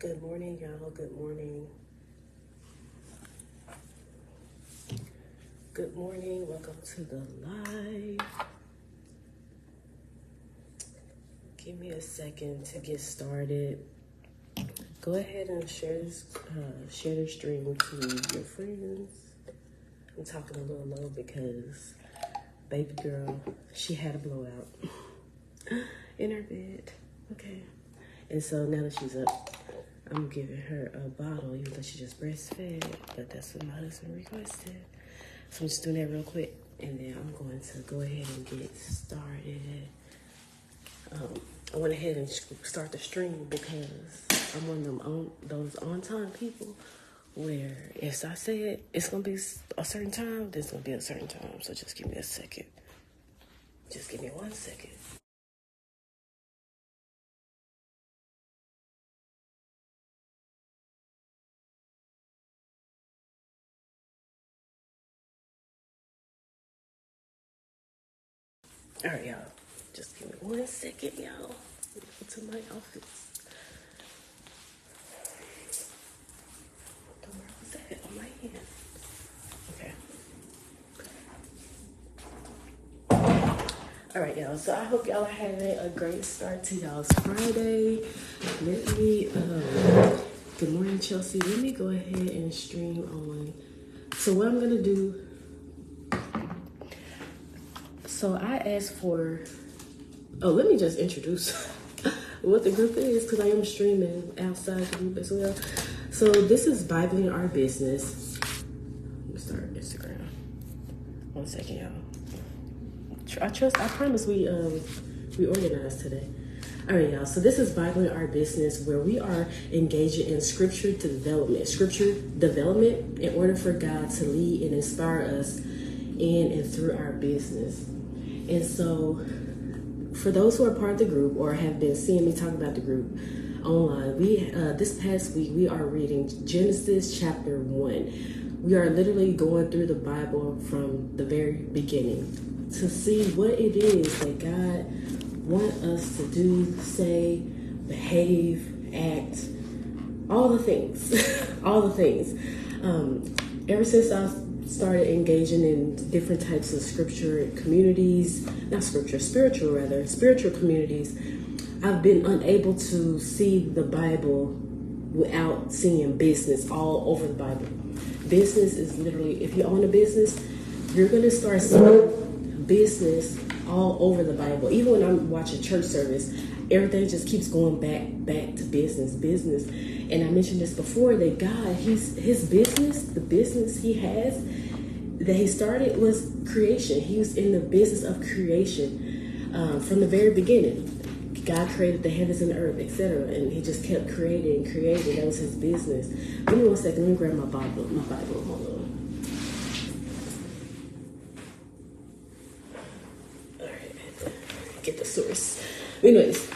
Good morning, y'all. Good morning. Good morning. Welcome to the live. Give me a second to get started. Go ahead and share the stream to your friends. I'm talking a little low because baby girl, she had a blowout in her bed. Okay. And so now that she's up, I'm giving her a bottle, even though she just breastfed, but that's what my husband requested. So I'm just doing that real quick, and then I'm going to go ahead and get started. I went ahead and start the stream because I'm one of them those on-time people where if I say it's going to be a certain time, then it's going to be a certain time. So just give me a second. Just give me 1 second. All right, y'all. Just give me 1 second, y'all. Go to my office. Where was that? On my hand. Okay. All right, y'all. So I hope y'all are having a great start to y'all's Friday. Let me, good morning, Chelsea. Let me go ahead and stream on. So what I'm going to do, so I asked for, let me just introduce what the group is because I am streaming outside the group as well. So this is Bible in Our Business. Let me start Instagram. 1 second, y'all. I promise we organized today. All right, y'all. So this is Bible in Our Business, where we are engaging in scripture development in order for God to lead and inspire us in and through our business. And so for those who are part of the group or have been seeing me talk about the group online, this past week we are reading Genesis chapter 1. We are literally going through the Bible from the very beginning to see what it is that God wants us to do, say, behave, act, all the things, all the things. Ever since I started engaging in different types of spiritual communities, I've been unable to see the Bible without seeing business all over the Bible. Business is literally, if you own a business, you're going to start seeing business all over the Bible. Even when I'm watching church service, everything just keeps going back to business. And I mentioned this before, that God, his business, the business he has, that he started was creation. He was in the business of creation from the very beginning. God created the heavens and the earth, etc. And he just kept creating. That was his business. Give me 1 second. Let me grab my Bible. Hold on. All right. Get the source. Anyways,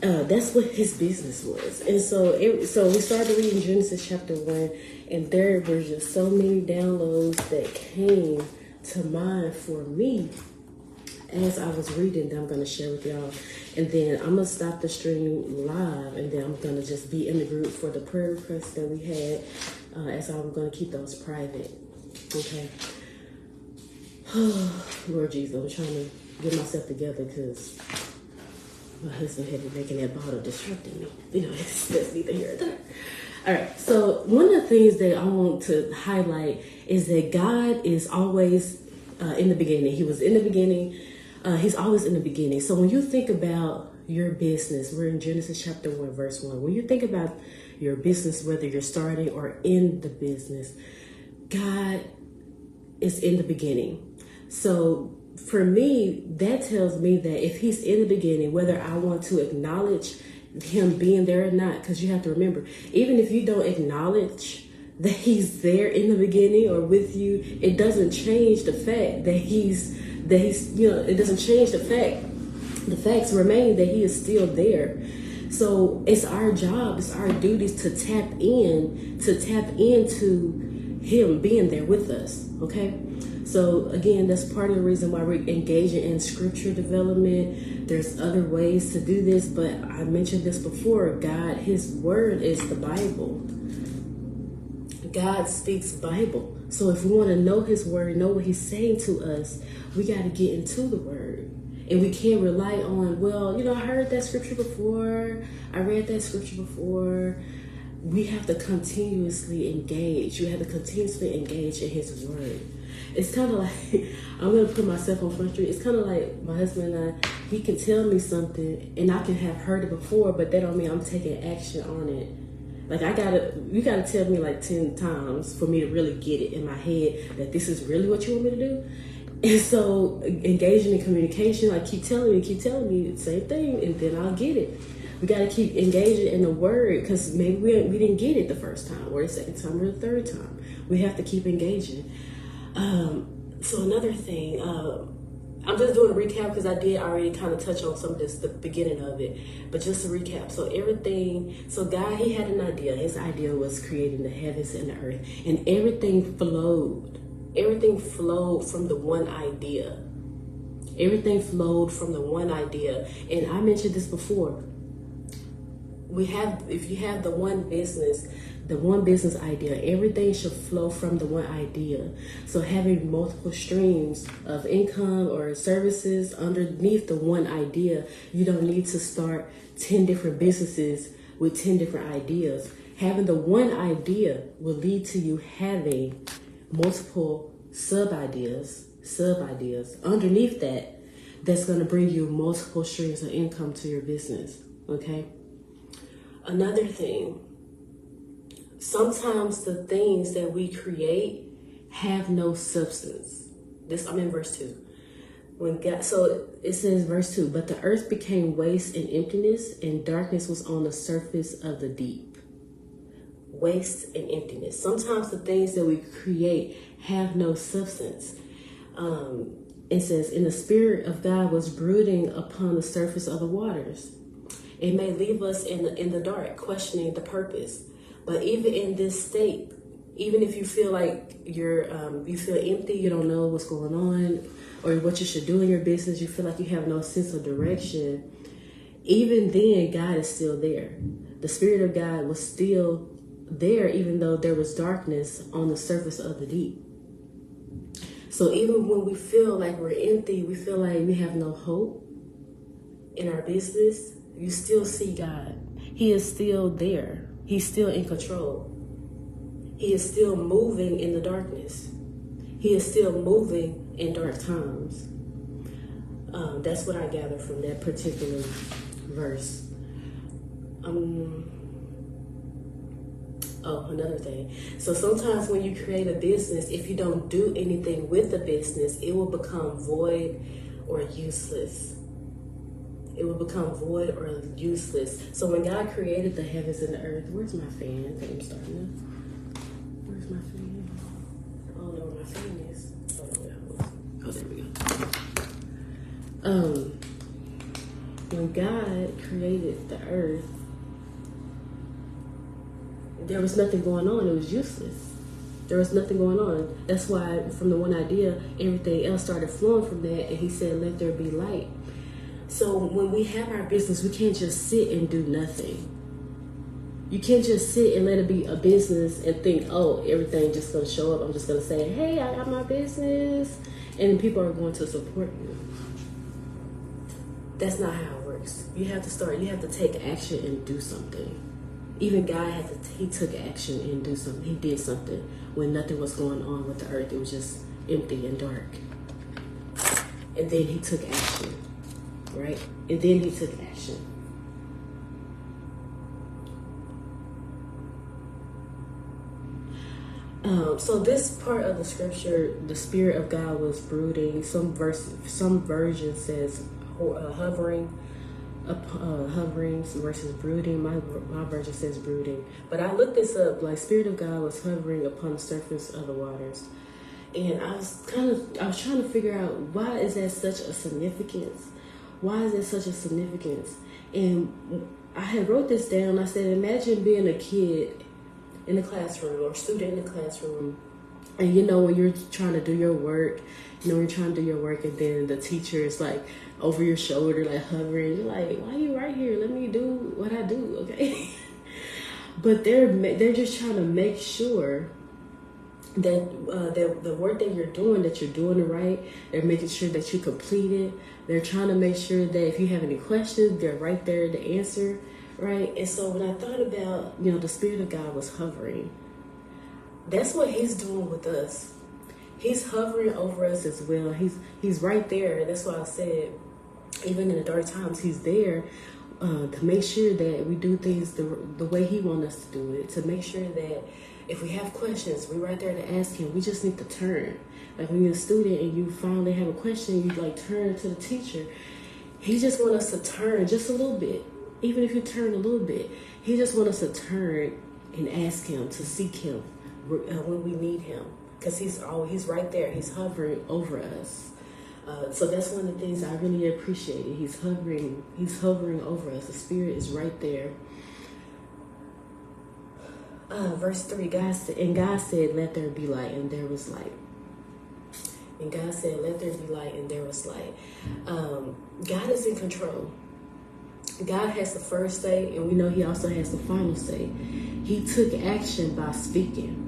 that's what his business was. And so we started reading Genesis chapter 1, and there were just so many downloads that came to mind for me as I was reading that I'm going to share with y'all. And then I'm going to stop the stream live, and then I'm going to just be in the group for the prayer requests that we had, as I'm going to keep those private. Okay. Lord Jesus, I'm trying to get myself together because my husband had been making that bottle disrupting me. That's neither here nor there. All right. So one of the things that I want to highlight is that God is always in the beginning. He was in the beginning. He's always in the beginning. So when you think about your business, we're in Genesis chapter 1, verse 1. When you think about your business, whether you're starting or in the business, God is in the beginning. So for me, that tells me that if he's in the beginning, whether I want to acknowledge him being there or not, because you have to remember, even if you don't acknowledge that he's there in the beginning or with you, it doesn't change the fact that it doesn't change the fact. The facts remain that he is still there. So it's our job, it's our duties to tap into him being there with us. Okay. So again, that's part of the reason why we're engaging in scripture development. There's other ways to do this, but I mentioned this before. God, his word is the Bible. God speaks Bible. So if we want to know his word, know what he's saying to us, we got to get into the word. And we can't rely on, well, I heard that scripture before. I read that scripture before. We have to continuously engage. You have to continuously engage in his word. It's kind of like, I'm going to put myself on Front Street. It's kind of like my husband and I, he can tell me something and I can have heard it before, but that don't mean I'm taking action on it. Like you gotta tell me like 10 times for me to really get it in my head that this is really what you want me to do. And so engaging in communication, like keep telling me the same thing, and then I'll get it. We gotta keep engaging in the word, because maybe we didn't get it the first time, or the second time, or the third time. We have to keep engaging. So another thing, I'm just doing a recap because I did already kind of touch on some of this, the beginning of it, but just to recap. So God, he had an idea. His idea was creating the heavens and the earth, and everything flowed. Everything flowed from the one idea. Everything flowed from the one idea. And I mentioned this before. If you have the one business idea, everything should flow from the one idea. So having multiple streams of income or services underneath the one idea, you don't need to start 10 different businesses with 10 different ideas. Having the one idea will lead to you having multiple sub ideas underneath that's going to bring you multiple streams of income to your business. Okay. Another thing, sometimes the things that we create have no substance. I'm in verse 2. So it says verse 2, but the earth became waste and emptiness, and darkness was on the surface of the deep. Waste and emptiness. Sometimes the things that we create have no substance. It says, and the Spirit of God was brooding upon the surface of the waters. It may leave us in the dark, questioning the purpose. But even in this state, even if you feel like you feel empty, you don't know what's going on or what you should do in your business, you feel like you have no sense of direction, even then, God is still there. The Spirit of God was still there, even though there was darkness on the surface of the deep. So even when we feel like we're empty, we feel like we have no hope in our business, you still see God. He is still there. He's still in control. He is still moving in the darkness. He is still moving in dark times. That's what I gather from that particular verse. Another thing. So sometimes when you create a business, if you don't do anything with the business, it will become void or useless. It will become void or useless. So when God created the heavens and the earth, where's my fan? I think I'm starting to. Where's my fan? I don't know where my fan is. Oh, there we go. When God created the earth, there was nothing going on. It was useless. There was nothing going on. That's why from the one idea, everything else started flowing from that. And he said, let there be light. So when we have our business, we can't just sit and do nothing. You can't just sit and let it be a business and think, oh, everything just going to show up. I'm just going to say, hey, I got my business. And people are going to support you. That's not how it works. You have to take action and do something. Even God he took action and do something. He did something when nothing was going on with the earth. It was just empty and dark. And then he took action. Right? And then he took action. So this part of the scripture, the Spirit of God was brooding. Some version says hovering versus brooding. My version says brooding. But I looked this up, like Spirit of God was hovering upon the surface of the waters. And I was trying to figure out, why is that such a significance? Why is there such a significance? And I had wrote this down. I said, imagine being a kid in the classroom or student in the classroom, And you know, when you're trying to do your work, you're trying to do your work, and then the teacher is like over your shoulder, like hovering. You're like, why are you right here? Let me do what I do, okay? But they're just trying to make sure that the work that you're doing it right. They're making sure that you complete it. They're trying to make sure that if you have any questions, they're right there to answer, right? And so when I thought about, the Spirit of God was hovering, that's what He's doing with us. He's hovering over us as well. He's right there. And that's why I said, even in the dark times, He's there to make sure that we do things the way He wants us to do it. To make sure that if we have questions, we're right there to ask Him. We just need to turn. Like when you're a student and you finally have a question, you like turn to the teacher. He just wants us to turn just a little bit. Even if you turn a little bit, He just wants us to turn and ask Him, to seek Him when we need Him. Because He's right there. He's hovering over us. So that's one of the things I really appreciated. He's hovering over us. The Spirit is right there. Verse 3, God said, let there be light, and there was light. And God said, let there be light, and there was light. God is in control. God has the first say, and we know He also has the final say. He took action by speaking.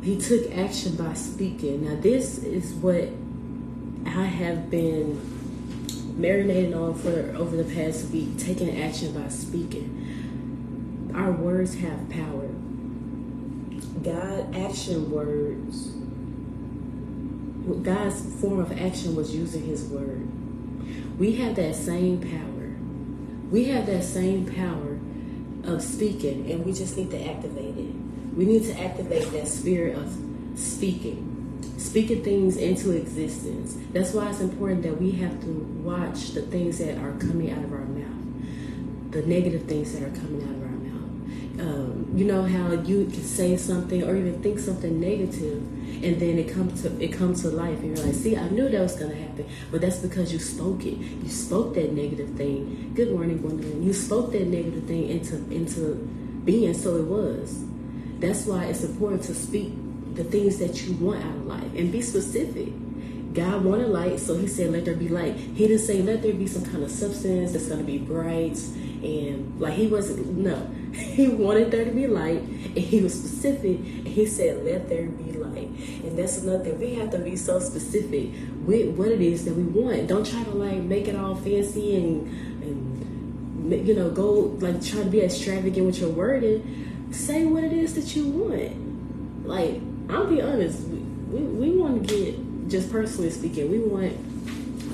He took action by speaking. Now, this is what I have been marinating on for over the past week, taking action by speaking. Our words have power. God's form of action was using His word. We have that same power. We have that same power of speaking, and we just need to activate it. We need to activate that spirit of speaking things into existence. That's why it's important that we have to watch the things that are coming out of our mouth, the negative things that are coming out of our mouth. You know how you can say something or even think something negative, and then it comes to life, and you're like, see, I knew that was going to happen, but that's because you spoke it. You spoke that negative thing. Good morning, Gwendolyn. You spoke that negative thing into being, so it was. That's why it's important to speak the things that you want out of life and be specific. God wanted light, so He said, let there be light. He didn't say, let there be some kind of substance that's going to be bright. And like He wanted there to be light, and He was specific, and He said, let there be light. And that's another thing. We have to be so specific with what it is that we want. Don't try to like make it all fancy and go like try to be extravagant with your wording. Say what it is that you want. Like, I'll be honest, we want to get, just personally speaking, we want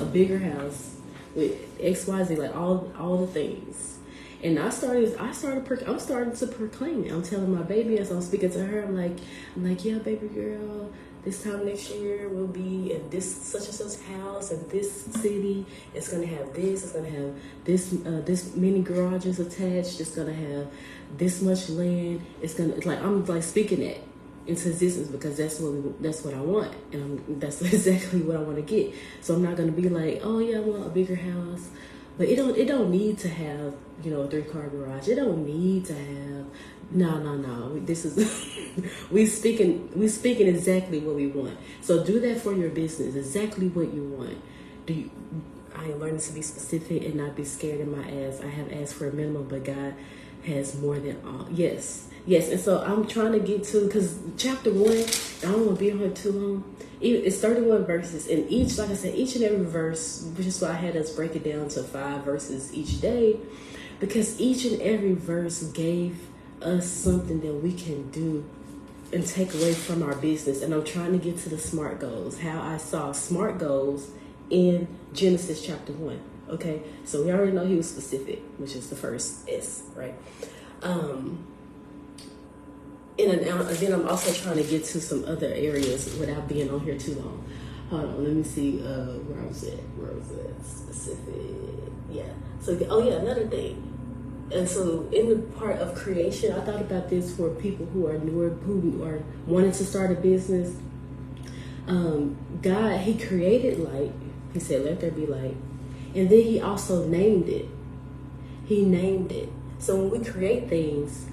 a bigger house with XYZ, like all the things. And I'm starting to proclaim it. I'm telling my baby as I'm speaking to her, I'm like, yeah, baby girl, this time next year we'll be in this such and such house in this city. It's gonna have this. It's gonna have this many garages attached. It's gonna have this much land. I'm like speaking that into existence because that's what I want, and that's exactly what I want to get. So I'm not gonna be like, oh yeah, I want a bigger house. But it don't need to have, a 3-car garage. It don't need to have, no. This is, we speaking exactly what we want. So do that for your business, exactly what you want. I am learning to be specific and not be scared in my ask. I have asked for a minimum, but God has more than all. Yes. And so I'm trying to get to, because chapter 1, I don't want to be on here too long. It's 31 verses, and each and every verse, which is why I had us break it down to 5 verses each day, because each and every verse gave us something that we can do and take away from our business. And I'm trying to get to the SMART goals, how I saw SMART goals in Genesis chapter 1. Okay, so we already know He was specific, which is the first S, right? And then I'm also trying to get to some other areas without being on here too long. Hold on, let me see where I was at. Specific. Yeah. So, another thing. And so in the part of creation, I thought about this for people who are newer, who are wanting to start a business. God, He created light. He said, let there be light. And then He also named it. He named it. So when we create things,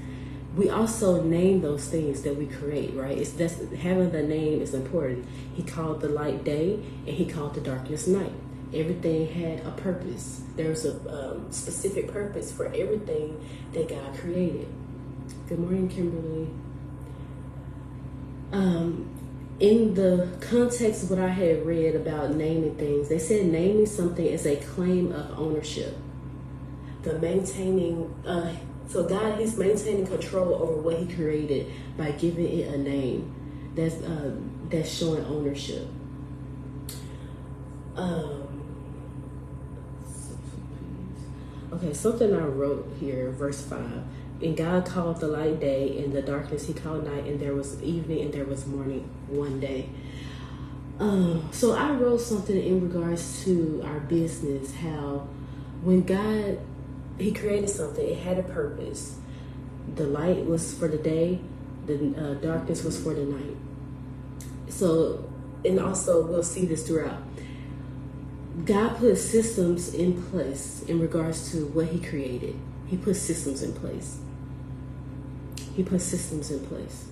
we also name those things that we create, right? Having the name is important. He called the light day, and he called the darkness night. Everything had a purpose. There's a specific purpose for everything that God created. Good morning, Kimberly. In the context of what I had read about naming things, they said naming something is a claim of ownership. So God is maintaining control over what he created by giving it a name. That's showing ownership. Okay, something I wrote here, verse 5. And God called the light day, and the darkness he called night, and there was evening and there was morning one day. So I wrote something in regards to our business, how when God, he created something, it had a purpose. The light was for the day, the darkness was for the night. So, and also we'll see this throughout. God put systems in place in regards to what he created. He put systems in place. He put systems in place.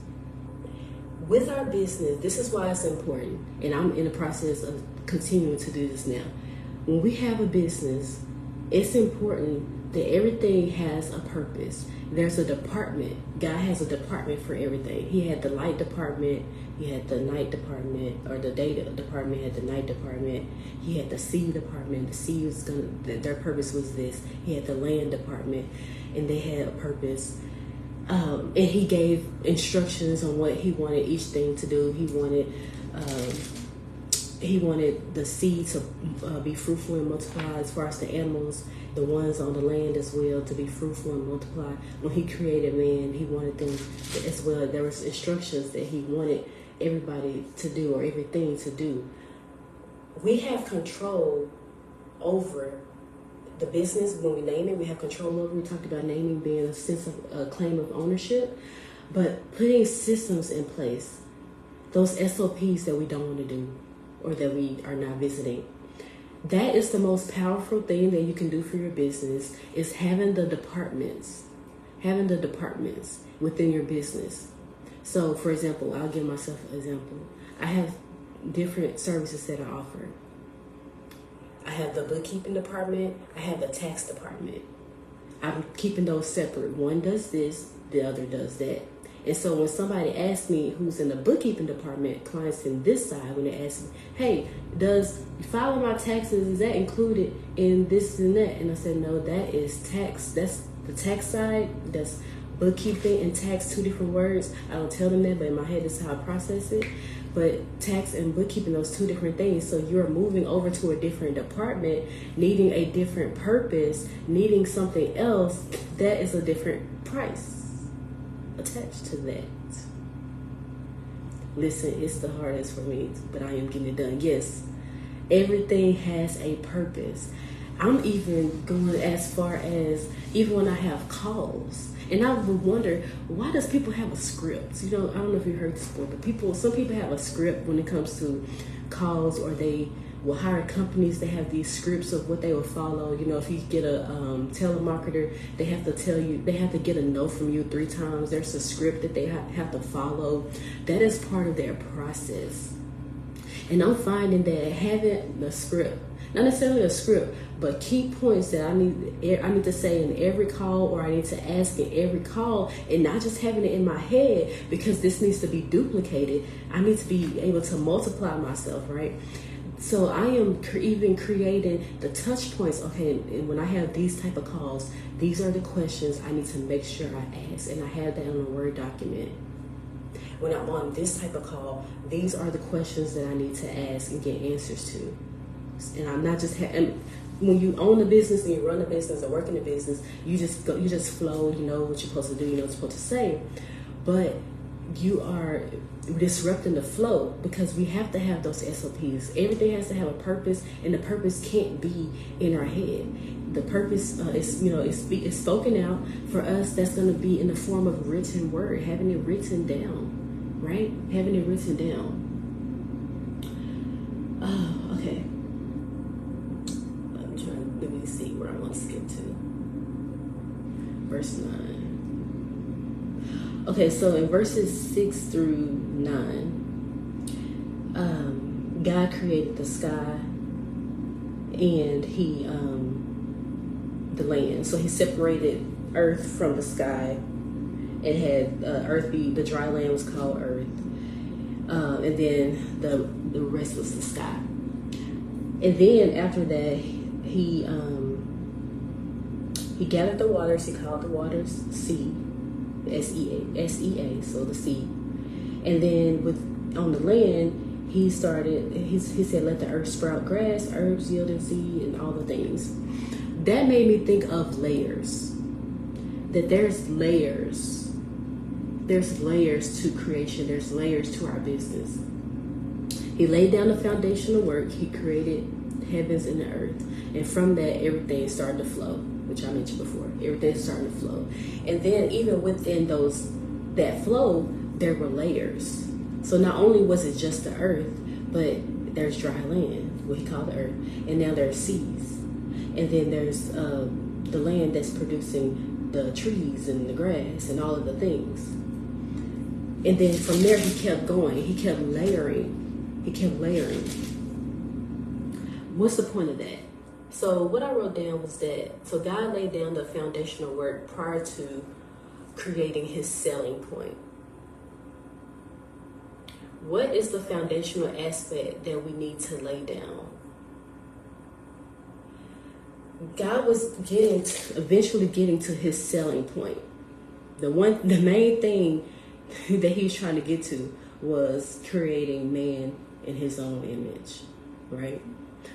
With our business, this is why it's important, and I'm in the process of continuing to do this now. When we have a business, it's important that everything has a purpose. There's a department. God has a department for everything. He had the light department. He had the night department, or the day department. He had the night department. He had the seed department. The seed was their purpose was this. He had the land department, and they had a purpose. And he gave instructions on what he wanted each thing to do. He wanted the seed to be fruitful and multiply, as far as the animals, the ones on the land as well, to be fruitful and multiply. When he created man, he wanted them as well. There was instructions that he wanted everybody to do, or everything to do. We have control over the business. When we name it, we have control over. We talked about naming being a sense of a claim of ownership, but putting systems in place, those SOPs that we don't want to do or that we are not visiting. That is the most powerful thing that you can do for your business, is having the departments within your business. So, for example, I'll give myself an example. I have different services that I offer. I have the bookkeeping department. I have the tax department. I'm keeping those separate. One does this, the other does that. And so when somebody asks me who's in the bookkeeping department, clients in this side, when they ask me, hey, does filing my taxes, is that included in this and that? And I said, no, that is tax. That's the tax side. That's bookkeeping and tax, two different words. I don't tell them that, but in my head, this is how I process it. But tax and bookkeeping, those two different things. So you're moving over to a different department, needing a different purpose, needing something else. That is a different price attached to that. Listen, it's the hardest for me, but I am getting it done. Yes, everything has a purpose. I'm even going as far as even when I have calls. And I would wonder, why does people have a script? You know, I don't know if you heard this before, but some people have a script when it comes to calls, or they will hire companies that have these scripts of what they will follow. You know, if you get a telemarketer, they have to tell you, they have to get a no from you 3 times. There's a script that they have to follow. That is part of their process. And I'm finding that having a script, not necessarily a script, but key points that I need to say in every call, or I need to ask in every call, and not just having it in my head, because this needs to be duplicated. I need to be able to multiply myself, right? So I am even creating the touch points. Okay, and when I have these type of calls, these are the questions I need to make sure I ask, and I have that on a Word document. When I'm on this type of call, these are the questions that I need to ask and get answers to. And I'm not just when you own a business and you run a business or work in a business, you just flow. You know what you're supposed to do. You know what you're supposed to say, but you are disrupting the flow, because we have to have those SOPs. Everything has to have a purpose, and the purpose can't be in our head. The purpose is spoken out for us. That's going to be in the form of written word, having it written down, right? Having it written down. Okay. Let me see where I want to skip to. Verse 9. Okay, so in verses 6 through 9, God created the sky and the land. So he separated earth from the sky. It had the dry land was called earth. And then the rest was the sky. And then after that, he gathered the waters. He called the waters sea, S-E-A, so the sea. And then on the land, he said, let the earth sprout grass, herbs yielding seed, and all the things. That made me think of layers. That there's layers. There's layers to creation. There's layers to our business. He laid down the foundational work. He created heavens and the earth. And from that, everything started to flow, which I mentioned before. Everything started to flow. And then even within that flow, there were layers. So not only was it just the earth, but there's dry land, what he called the earth. And now there's seas. And then there's the land that's producing the trees and the grass and all of the things. And then from there, he kept going. He kept layering. What's the point of that? So what I wrote down was that, so God laid down the foundational work prior to creating his selling point. What is the foundational aspect that we need to lay down? God was eventually getting to his selling point. The main thing that he was trying to get to was creating man in his own image, right?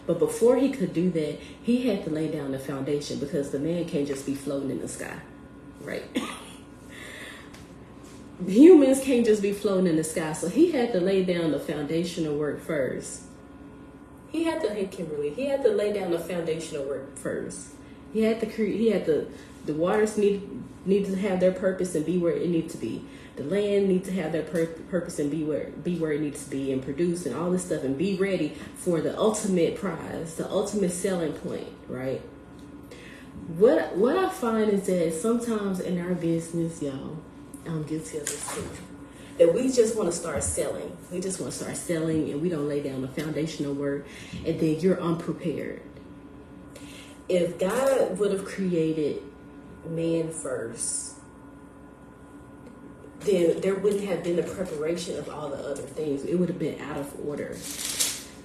But before he could do that, he had to lay down the foundation, because the man can't just be floating in the sky, right? Humans can't just be floating in the sky, so he had to lay down the foundational work first. He had to lay down the foundational work first. The waters need to have their purpose and be where it needs to be. The land needs to have their purpose and be where it needs to be, and produce and all this stuff, and be ready for the ultimate prize, the ultimate selling point, right? What I find is that sometimes in our business, y'all, I'm guilty of this too, that we just want to start selling. We just want to start selling, and we don't lay down the foundational work, and then you're unprepared. If God would have created man first, then there wouldn't have been the preparation of all the other things. It would have been out of order.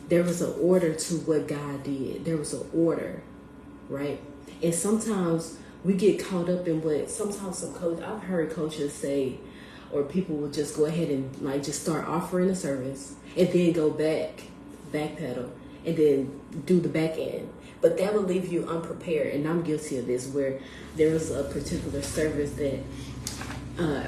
There was an order to what God did. There was an order, right? And sometimes we get caught up in I've heard coaches say, or people will just go ahead and just start offering a service and then go backpedal, and then do the back end. But that will leave you unprepared. And I'm guilty of this, where there was a particular service that,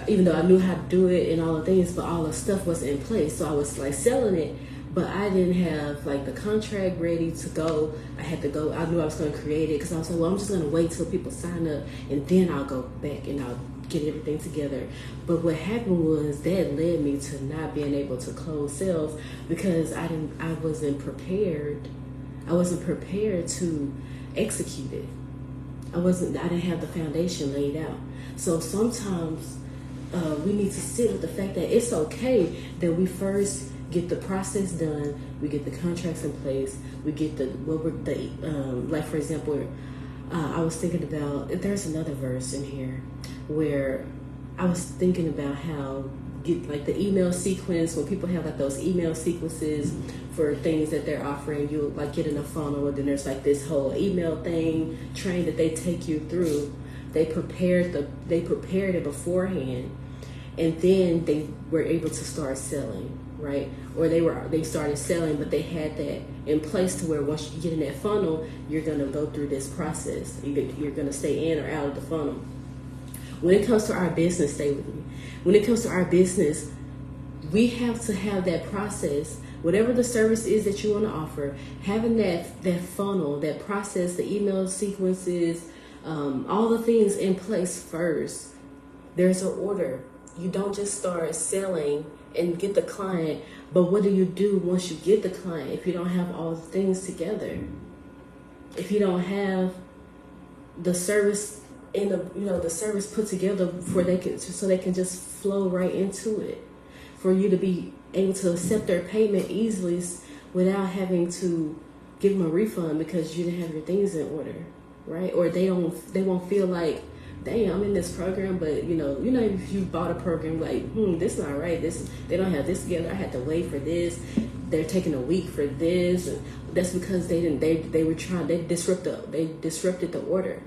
even though I knew how to do it and all the things, but all the stuff was in place. So I was selling it, but I didn't have the contract ready to go. I had to go. I knew I was going to create it, because I was like, well, I'm just going to wait till people sign up, and then I'll go back and I'll get everything together. But what happened was that led me to not being able to close sales, because I wasn't prepared. I wasn't prepared to execute it. I didn't have the foundation laid out. So sometimes we need to sit with the fact that it's okay that we first get the process done, we get the contracts in place, we get for example, I was thinking about, there's another verse in here where I was thinking about how the email sequence, when people have those email sequences for things that they're offering, you'll get in a funnel, and then there's this whole email train that they take you through. They prepared it beforehand, and then they were able to start selling, right? Or they started selling, but they had that in place to where once you get in that funnel, you're gonna go through this process. You're gonna stay in or out of the funnel. When it comes to our business, stay with me. When it comes to our business, we have to have that process. Whatever the service is that you want to offer, having that funnel, that process, the email sequences, all the things in place first. There's an order. You don't just start selling and get the client, but what do you do once you get the client if you don't have all the things together? If you don't have the service and the service put together so they can just flow right into it, for you to be able to accept their payment easily without having to give them a refund because you didn't have your things in order, right? Or they won't feel like, dang, I'm in this program, but if you bought a program like, this not right, they don't have this together, I had to wait for this, they're taking a week for this, and that's because they disrupted the order.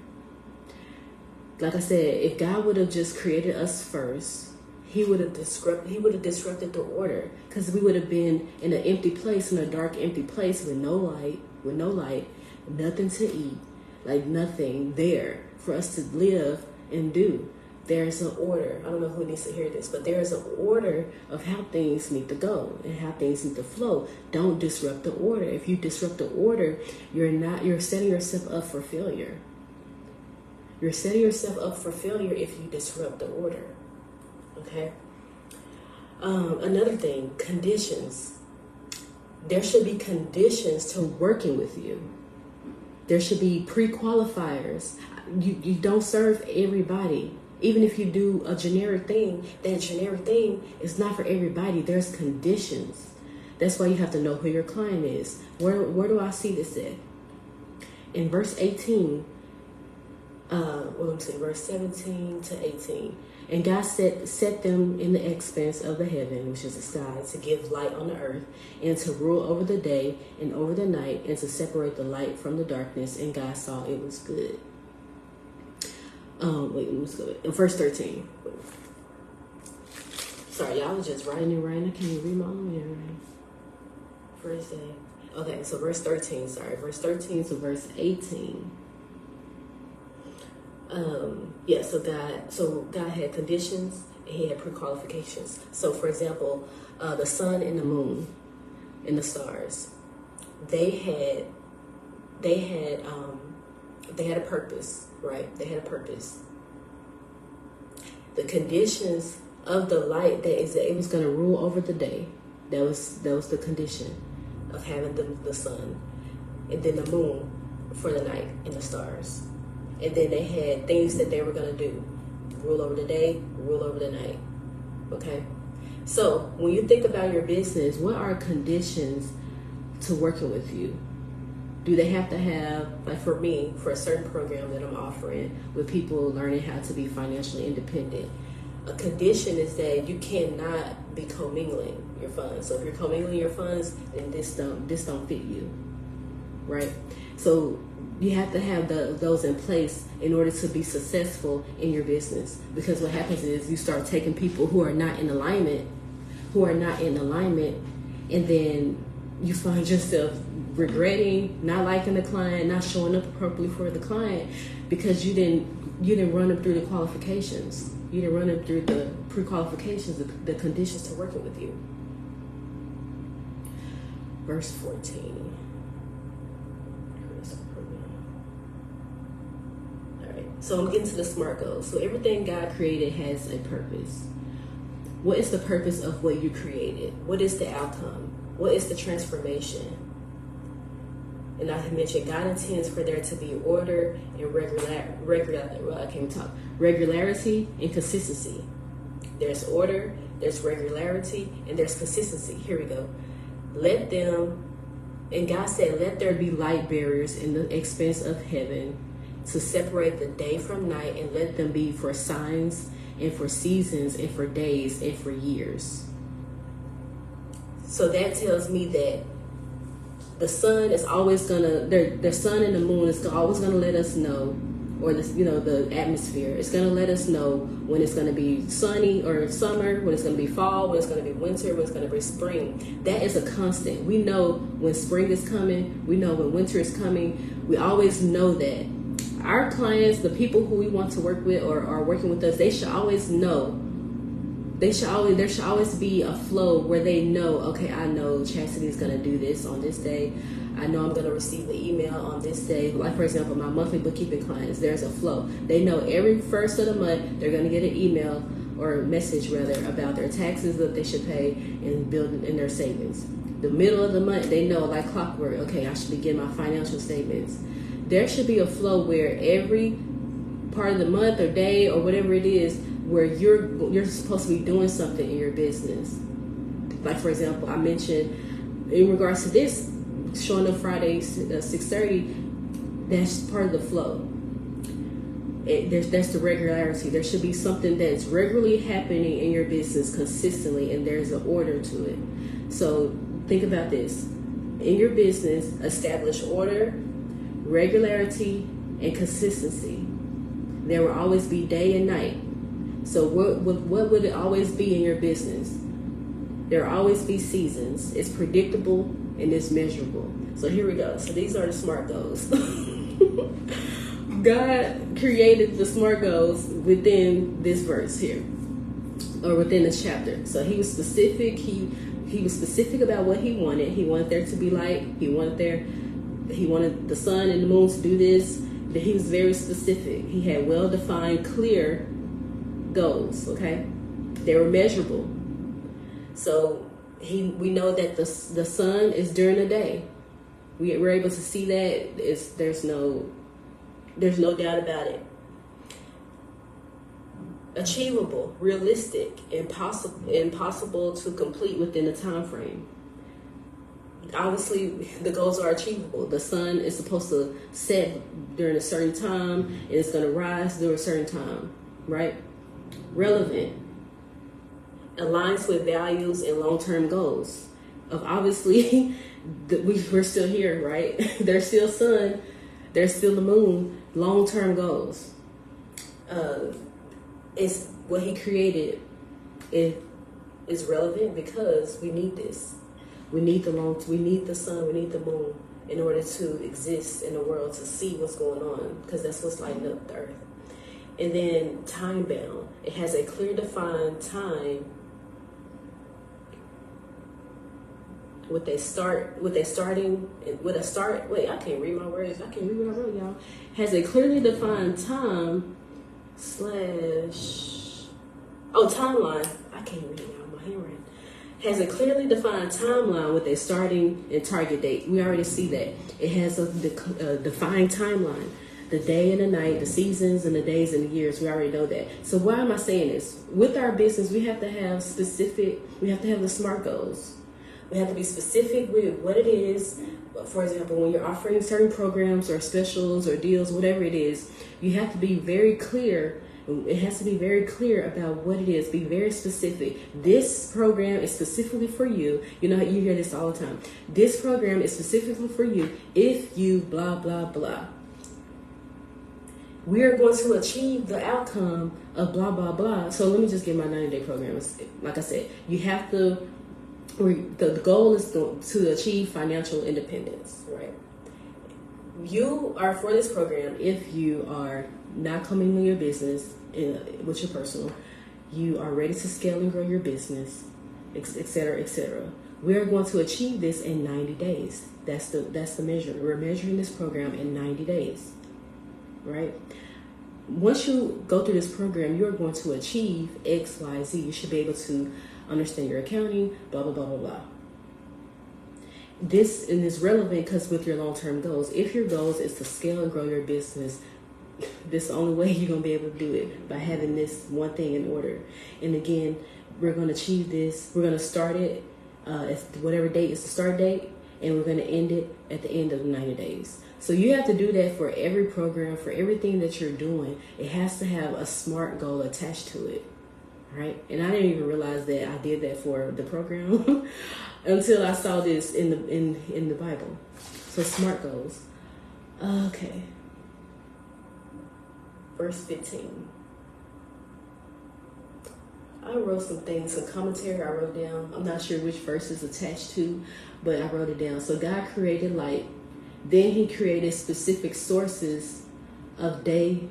Like I said, if God would have just created us first, he would have disrupted the order, because we would have been in an empty place, in a dark, empty place with no light, nothing to eat, like nothing there for us to live and do. There's an order. I don't know who needs to hear this, but there is an order of how things need to go and how things need to flow. Don't disrupt the order. If you disrupt the order, you're setting yourself up for failure. You're setting yourself up for failure if you disrupt the order. Okay? Another thing, conditions. There should be conditions to working with you. There should be pre-qualifiers. You don't serve everybody. Even if you do a generic thing, that generic thing is not for everybody. There's conditions. That's why you have to know who your client is. Where do I see this at? In verse 18, verse 17 to 18. And God set them in the expanse of the heaven, which is the sky, to give light on the earth, and to rule over the day and over the night, and to separate the light from the darkness. And God saw it was good. Let's go. In verse 13. Sorry, y'all was just writing. I can't even read my own handwriting. First day. Okay, so verse 13. Sorry, verse 13 to verse 18. So God had conditions and he had pre-qualifications. So for example, the sun and the moon and the stars, they had a purpose, right? They had a purpose. The conditions of the light, that is that it was going to rule over the day. That was the condition of having the sun, and then the moon for the night, and the stars. And then they had things that they were going to do. Rule over the day, rule over the night. Okay? So when you think about your business, what are conditions to working with you? Do they have to have, like for me, for a certain program that I'm offering with people learning how to be financially independent, a condition is that you cannot be commingling your funds. So if you're commingling your funds, then this don't fit you, right? So you have to have those in place in order to be successful in your business. Because what happens is you start taking people who are not in alignment, and then you find yourself regretting, not liking the client, not showing up appropriately for the client, because you didn't run them through the qualifications. You didn't run them through the pre-qualifications, the conditions to working with you. Verse 14. So I'm getting to the SMART goals. So everything God created has a purpose. What is the purpose of what you created? What is the outcome? What is the transformation? And I mentioned God intends for there to be order and regularity and consistency. There's order, there's regularity, and there's consistency. Here we go. And God said, let there be light barriers in the expanse of heaven, to separate the day from night, and let them be for signs and for seasons and for days and for years. So that tells me that the sun is always the sun and the moon is always gonna let us know, or the atmosphere, it's gonna let us know when it's gonna be sunny or summer, when it's gonna be fall, when it's gonna be winter, when it's gonna be spring. That is a constant. We know when spring is coming. We know when winter is coming. We always know that. Our clients, the people who we want to work with or are working with us, they should always know. There should always be a flow where they know, okay, I know Chastity is going to do this on this day. I know I'm going to receive the email on this day. Like, for example, my monthly bookkeeping clients, there's a flow. They know every first of the month they're going to get an email or message, rather, about their taxes that they should pay and build in their savings. The middle of the month, they know like clockwork, okay, I should be getting my financial statements. There should be a flow where every part of the month or day or whatever it is where you're supposed to be doing something in your business. Like, for example, I mentioned in regards to this, showing up Friday 6:30, that's part of the flow. That's the regularity. There should be something that's regularly happening in your business consistently, and there's an order to it. So think about this. In your business, establish order, regularity, and consistency. There will always be day and night. So what would it always be in your business? There will always be seasons. It's predictable and it's measurable. So here we go. So these are the SMART goals. God created the SMART goals within this verse here, or within this chapter. So he was specific. He was specific about what he wanted. He wanted there to be light. He wanted the sun and the moon to do this. He was very specific. He had well-defined, clear goals. Okay, they were measurable. So we know that the sun is during the day. We're able to see that. There's no doubt about it. Achievable, realistic, impossible to complete within the time frame. Obviously, the goals are achievable. The sun is supposed to set during a certain time, and it's going to rise during a certain time, right? Relevant, aligns with values and long-term goals. Obviously, we're still here, right? There's still sun, there's still the moon. Long-term goals. Is what he created. It is relevant because we need this. We need the sun, we need the moon in order to exist in the world, to see what's going on, because that's what's lighting up the earth. And then time bound. It has a clear defined time I can't read my words. I can't read what I wrote, y'all. Has a clearly defined timeline. I can't read it, y'all. My handwriting. Has a clearly defined timeline with a starting and target date. We already see that. It has a defined timeline. The day and the night, the seasons and the days and the years. We already know that. So why am I saying this? With our business, we have to have the SMART goals. We have to be specific with what it is. For example, when you're offering certain programs or specials or deals, whatever it is, you have to be very clear. It has to be very clear about what it is. Be very specific. This program is specifically for you. You know, you hear this all the time. This program is specifically for you if you blah, blah, blah. We are going to achieve the outcome of blah, blah, blah. So let me just get my 90-day program. Like I said, you have to... The goal is to achieve financial independence, right? You are for this program if you are not coming to your business with your personal, you are ready to scale and grow your business, etc., etc. We are going to achieve this in 90 days. That's the measure. We're measuring this program in 90 days, right? Once you go through this program, you're going to achieve X, Y, Z. You should be able to understand your accounting, blah, blah, blah, blah, blah. This is relevant because with your long-term goals, if your goals is to scale and grow your business, this is the only way you're going to be able to do it, by having this one thing in order. And again, we're going to achieve this. We're going to start it at whatever date is the start date, and we're going to end it at the end of the 90 days. So you have to do that for every program, for everything that you're doing. It has to have a SMART goal attached to it. Right? And I didn't even realize that I did that for the program until I saw this in the Bible. So SMART goals. Okay. Verse 15. I wrote some commentary I wrote down. I'm not sure which verse is attached to, but I wrote it down. So God created light. Then he created specific sources of day.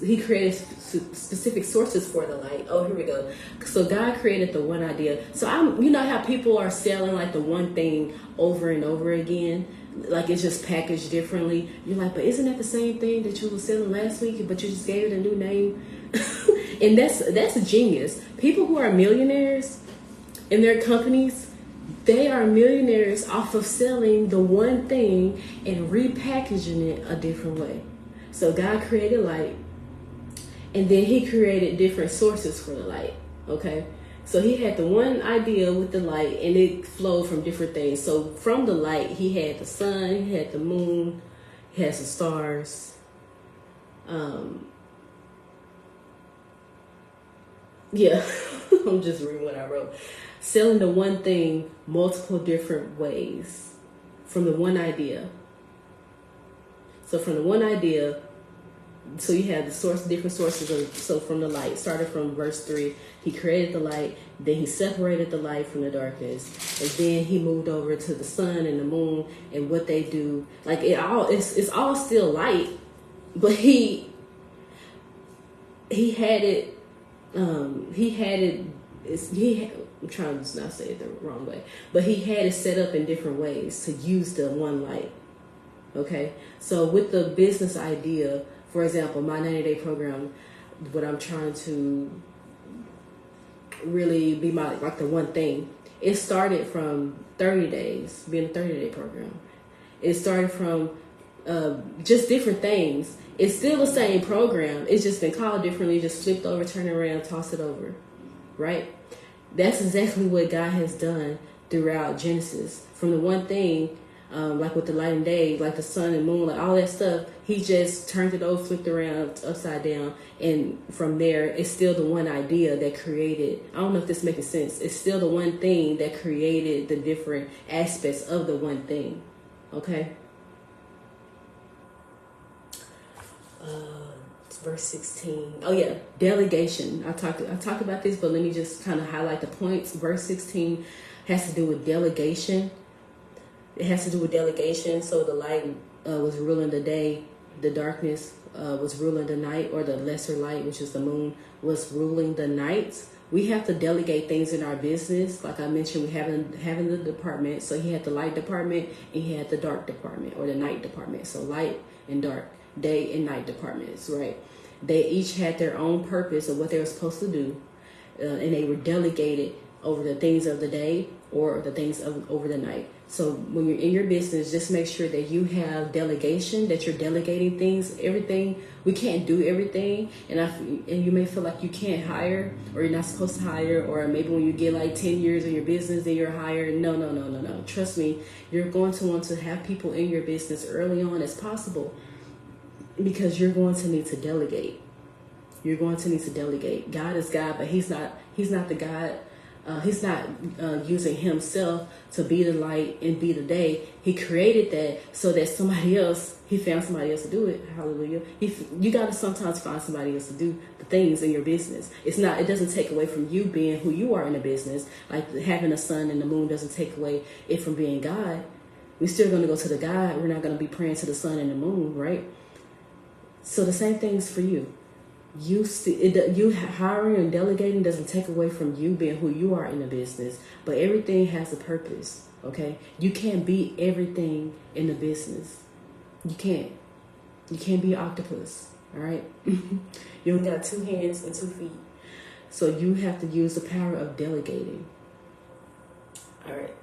He created specific sources for the light. Oh, here we go. So God created the one idea. So you know how people are selling like the one thing over and over again? Like it's just packaged differently. You're like, but isn't that the same thing that you were selling last week, but you just gave it a new name? And that's a genius. People who are millionaires in their companies, they are millionaires off of selling the one thing and repackaging it a different way. So God created light, and then he created different sources for the light. Okay. So he had the one idea with the light, and it flowed from different things. So from the light, he had the sun, he had the moon, he has the stars. Yeah, I'm just reading what I wrote. Selling the one thing multiple different ways from the one idea. So from the one idea, so you have the source, different sources of, so from the light, started from verse 3, he created the light, then he separated the light from the darkness, and then he moved over to the sun and the moon and what they do. Like it's all still light, but he had it, I'm trying to not say it the wrong way, but he had it set up in different ways to use the one light. Okay, so with the business idea, for example, my 90-day program, what I'm trying to really be like the one thing, it started from 30 days, being a 30-day program. It started from just different things. It's still the same program. It's just been called differently, just flipped over, turn it around, toss it over, right? That's exactly what God has done throughout Genesis. From the one thing, like with the light and day, like the sun and moon, like all that stuff, he just turned it over, flipped around, upside down, and from there, it's still the one idea that created, I don't know if this is making sense, it's still the one thing that created the different aspects of the one thing, okay? It's verse 16. Oh yeah, delegation. I talked about this, but let me just kind of highlight the points. Verse 16 has to do with delegation. It has to do with delegation. So the light was ruling the day, the darkness was ruling the night, or the lesser light, which is the moon, was ruling the night. We have to delegate things in our business. Like I mentioned, we having the department. So he had the light department and he had the dark department, or the night department. So light and dark, day and night departments, right? They each had their own purpose of what they were supposed to do, and they were delegated over the things of the day or the things of over the night. So when you're in your business, just make sure that you have delegation, that you're delegating things, everything. We can't do everything, and you may feel like you can't hire, or you're not supposed to hire, or maybe when you get like 10 years in your business, then you're hired. No. Trust me, you're going to want to have people in your business early on as possible, because you're going to need to delegate. You're going to need to delegate. God is God, but he's not the God. He's not using himself to be the light and be the day. He created that so that he found somebody else to do it. Hallelujah. You got to sometimes find somebody else to do the things in your business. It doesn't take away from you being who you are in a business. Like having a sun and the moon doesn't take away it from being God. We're still going to go to the God. We're not going to be praying to the sun and the moon, right? So the same thing's for you. You hiring and delegating doesn't take away from you being who you are in the business, but everything has a purpose. Okay, you can't be everything in the business. You can't be an octopus. All right, you only got 2 hands and 2 feet, so you have to use the power of delegating. All right,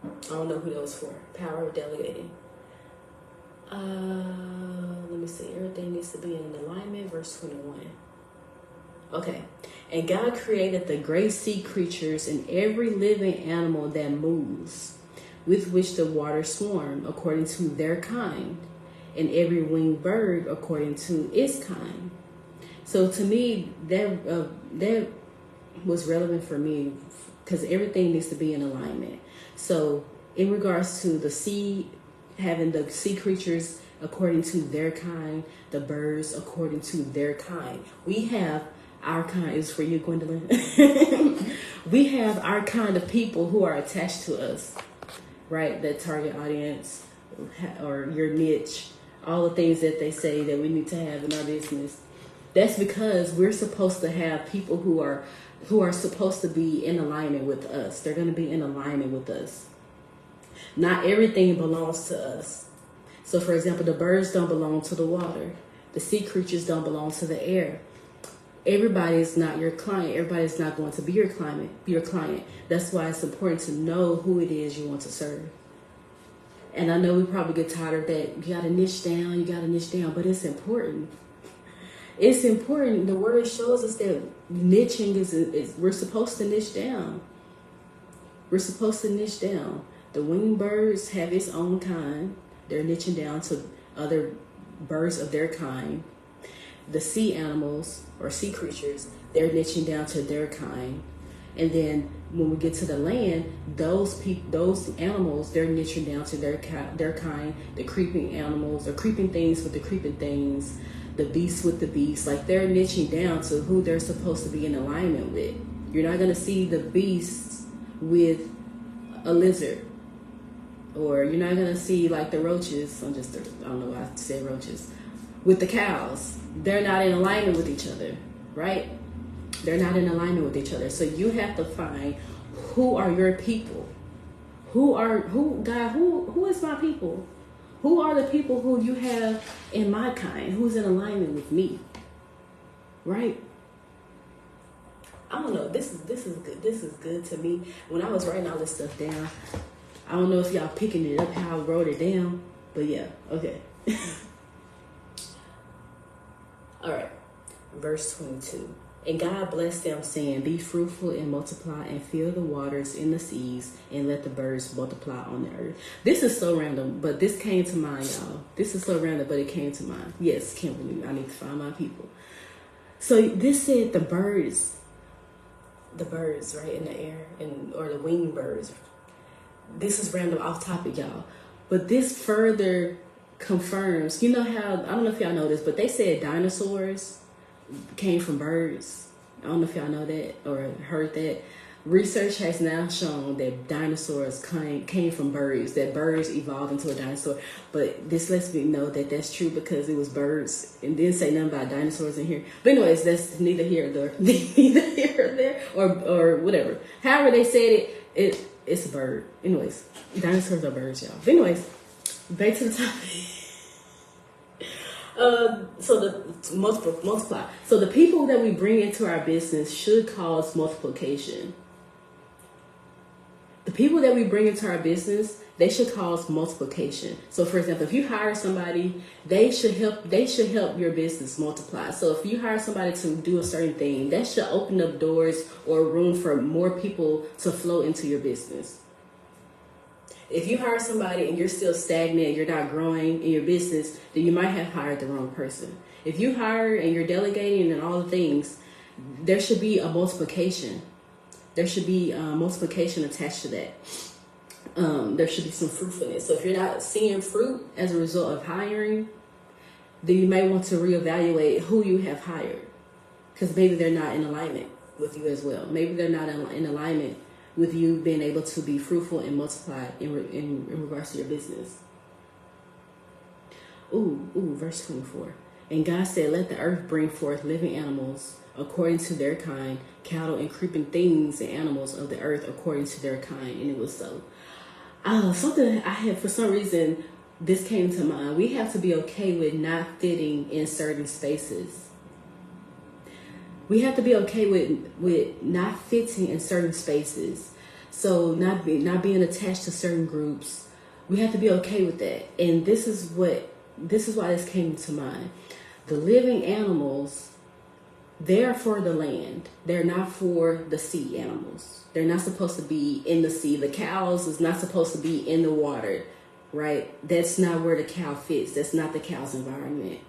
I don't know who that was for. Power of delegating. Let me see. Everything needs to be in alignment. Verse 21. Okay. And God created the great sea creatures and every living animal that moves, with which the waters swarm, according to their kind, and every winged bird according to its kind. So to me, that was relevant for me, because everything needs to be in alignment. So in regards to the sea, having the sea creatures according to their kind, the birds according to their kind. We have our kind. Is for you, Gwendolyn. We have our kind of people who are attached to us, right? That target audience or your niche, all the things that they say that we need to have in our business. That's because we're supposed to have people who are supposed to be in alignment with us. They're going to be in alignment with us. Not everything belongs to us. So, for example, the birds don't belong to the water. The sea creatures don't belong to the air. Everybody is not your client. Everybody is not going to be your client. That's why it's important to know who it is you want to serve. And I know we probably get tired of that. You gotta niche down, but it's important. It's important. The word shows us that niching is we're supposed to niche down. We're supposed to niche down. The winged birds have its own kind. They're niching down to other birds of their kind. The sea animals or sea creatures, they're niching down to their kind. And then when we get to the land, those animals, they're niching down to their kind. The creeping animals, or creeping things with the creeping things, the beasts with the beasts. Like, they're niching down to who they're supposed to be in alignment with. You're not gonna see the beasts with a lizard, or you're not gonna see like the roaches. I don't know why I said roaches with the cows. They're not in alignment with each other, right? They're not in alignment with each other. So you have to find who are your people. Who is my people? Who are the people who you have in my kind? Who's in alignment with me? Right? I don't know. This is good. This is good to me. When I was writing all this stuff down, I don't know if y'all picking it up how I wrote it down, but yeah, okay. All right, verse 22. And God blessed them, saying, be fruitful and multiply, and fill the waters in the seas, and let the birds multiply on the earth. This is so random, but this came to mind, y'all. This is so random, but it came to mind. Yes, Kimberly, I need to find my people. So this said the birds, right, in the air, or the winged birds. This is random, off topic, y'all. But this further confirms, you know how, I don't know if y'all know this, but they said dinosaurs came from birds. I don't know if y'all know that or heard that. Research has now shown that dinosaurs came from birds, that birds evolved into a dinosaur. But this lets me know that that's true because it was birds, and didn't say nothing about dinosaurs in here. But anyways, that's neither here nor there, or whatever. However they said it's a bird. Anyways, dinosaurs are birds, y'all. But anyways, back to the topic. So the multiply. So the people that we bring into our business should cause multiplication. The people that we bring into our business, they should cause multiplication. So for example, if you hire somebody, they should help your business multiply. So if you hire somebody to do a certain thing, that should open up doors or room for more people to flow into your business. If you hire somebody and you're still stagnant, you're not growing in your business, then you might have hired the wrong person. If you hire and you're delegating and all the things, there should be a multiplication. There should be multiplication attached to that. There should be some fruitfulness. So if you're not seeing fruit as a result of hiring, then you may want to reevaluate who you have hired, because maybe they're not in alignment with you as well. Maybe they're not in alignment with you being able to be fruitful and multiply in regards to your business. Verse 24. And God said, let the earth bring forth living animals according to their kind, cattle and creeping things and animals of the earth according to their kind. And it was so. Something I had, for some reason, this came to mind. We have to be okay with not fitting in certain spaces. We have to be okay with not fitting in certain spaces. So not being attached to certain groups. We have to be okay with that. And this is why this came to mind. The living animals, they're for the land. They're not for the sea animals. They're not supposed to be in the sea. The cows is not supposed to be in the water, right? That's not where the cow fits. That's not the cow's environment.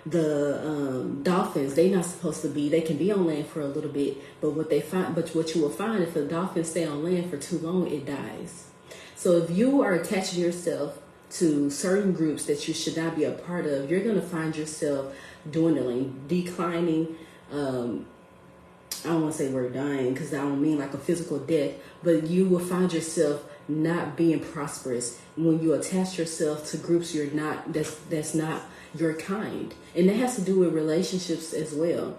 The dolphins, they're not supposed to be. They can be on land for a little bit, but what you will find, if the dolphins stay on land for too long, it dies. So if you are attaching yourself to certain groups that you should not be a part of, you're going to find yourself dwindling, declining. I don't want to say we're dying, because I don't mean like a physical death, but you will find yourself not being prosperous when you attach yourself to groups you're not. That's not your kind. And that has to do with relationships as well.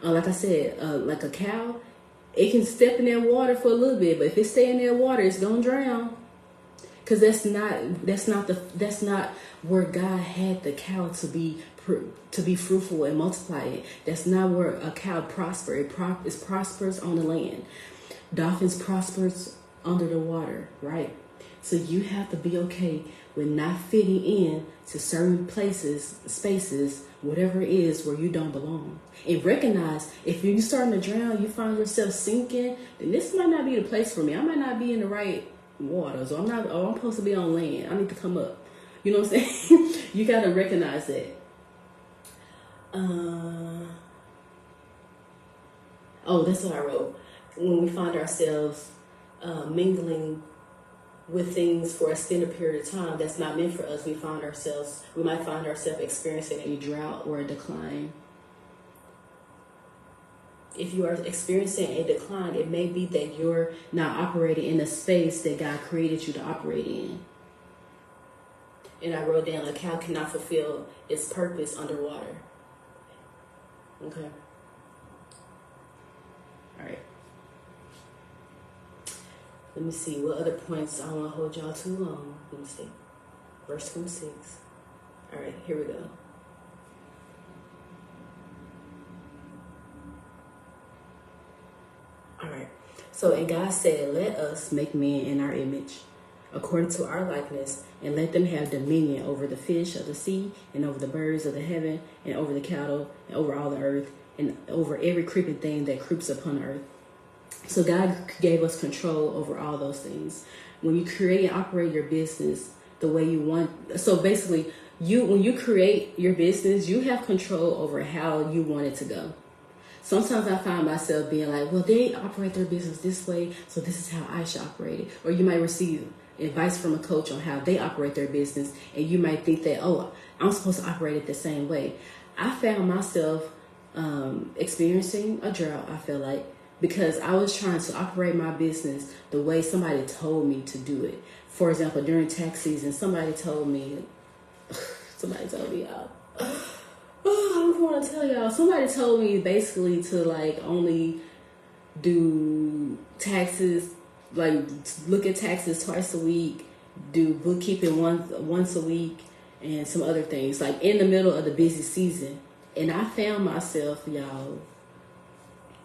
Like I said, like a cow, it can step in that water for a little bit, but if it stay in that water, it's gonna drown. Because that's not where God had the cow to be fruitful and multiply it. That's not where a cow prospers. It prospers on the land. Dolphins prospers under the water, right? So you have to be okay with not fitting in to certain places, spaces, whatever it is where you don't belong. And recognize if you're starting to drown, you find yourself sinking, then this might not be the place for me. I might not be in the right waters, or I'm supposed to be on land. I need to come up. You know what I'm saying? You got to recognize that. That's what I wrote. When we find ourselves mingling with things for an extended period of time that's not meant for us, we might find ourselves experiencing a drought or a decline. If you are experiencing a decline, it may be that you're not operating in the space that God created you to operate in. And I wrote down, a cow cannot fulfill its purpose underwater. Okay. All right. Let me see what other points I don't want to hold y'all too long. Let me see. Verse 26. All right, here we go. All right. So, and God said, let us make men in our image, according to our likeness, and let them have dominion over the fish of the sea, and over the birds of the heaven, and over the cattle, and over all the earth, and over every creeping thing that creeps upon earth. So God gave us control over all those things. When you create and operate your business the way you want, so basically, when you create your business, you have control over how you want it to go. Sometimes I find myself being like, well, they operate their business this way, so this is how I should operate it. Or you might receive advice from a coach on how they operate their business, and you might think that, oh, I'm supposed to operate it the same way. I found myself experiencing a drought, I feel like, because I was trying to operate my business the way somebody told me to do it. For example, during tax season, somebody told me, y'all, I don't want to tell y'all. Somebody told me basically to like only do taxes, like look at taxes twice a week, do bookkeeping once a week, and some other things like in the middle of the busy season. And I found myself, y'all,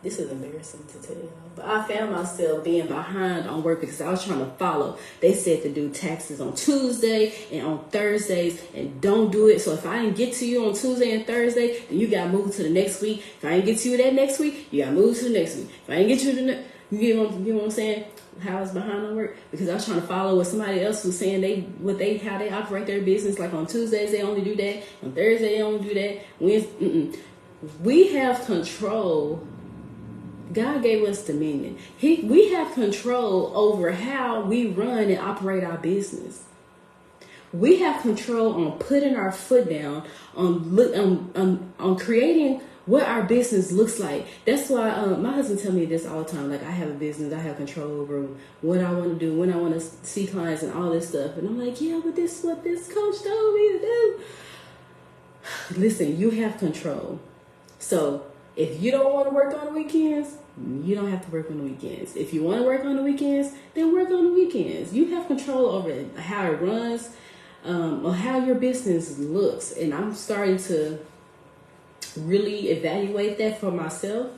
this is embarrassing to tell y'all, but I found myself being behind on work because I was trying to follow. They said to do taxes on Tuesday and on Thursdays, and don't do it. So if I didn't get to you on Tuesday and Thursday, then you got to move to the next week. If I didn't get to you that next week, you got to move to the next week. If I didn't get you you get what I'm saying? How I was behind on work because I was trying to follow what somebody else was saying how they operate their business. Like on Tuesdays they only do that, on Thursday they only do that. Wednesday, we have control. God gave us dominion. We have control over how we run and operate our business. We have control on putting our foot down, on creating what our business looks like. That's why my husband tells me this all the time. Like, I have a business, I have control over what I want to do, when I want to see clients and all this stuff. And I'm like, yeah, but this is what this coach told me to do. Listen, you have control. So if you don't want to work on the weekends, you don't have to work on the weekends. If you want to work on the weekends, then work on the weekends. You have control over how it runs, or how your business looks. And I'm starting to really evaluate that for myself.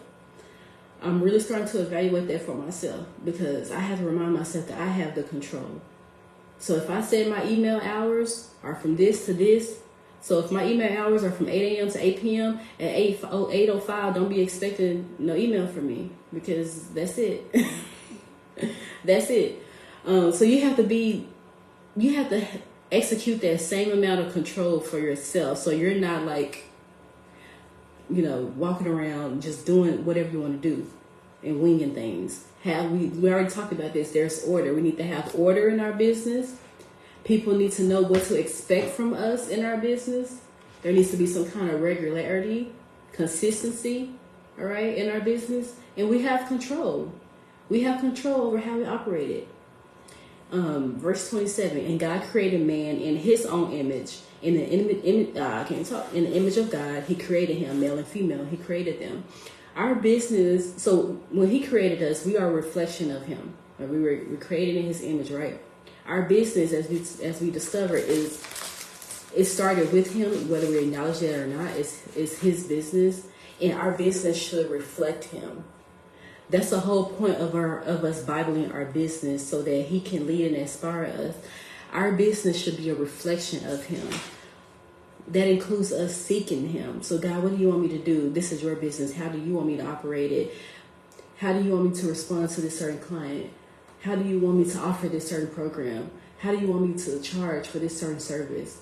I'm really starting to evaluate that for myself because I have to remind myself that I have the control. So if I say my email hours are from this to this, so if my email hours are from 8 a.m. to 8 p.m. at 8:05, don't be expecting no email from me because that's it. That's it. So you have to execute that same amount of control for yourself. So you're not like, walking around just doing whatever you want to do and winging things. We already talked about this. There's order. We need to have order in our business. People need to know what to expect from us in our business. There needs to be some kind of regularity, consistency, all right, in our business. And we have control. We have control over how we operate it. Verse 27, and God created man in his own image. In the image of God, he created him, male and female. He created them. Our business, so when he created us, we are a reflection of him. We were created in his image, right? Our business, as we discovered, it started with him, whether we acknowledge that or not. Is his business, and our business should reflect him. That's the whole point of us Bibling our business, so that he can lead and inspire us. Our business should be a reflection of him. That includes us seeking him. So God, what do you want me to do? This is your business. How do you want me to operate it? How do you want me to respond to this certain client? How do you want me to offer this certain program? How do you want me to charge for this certain service?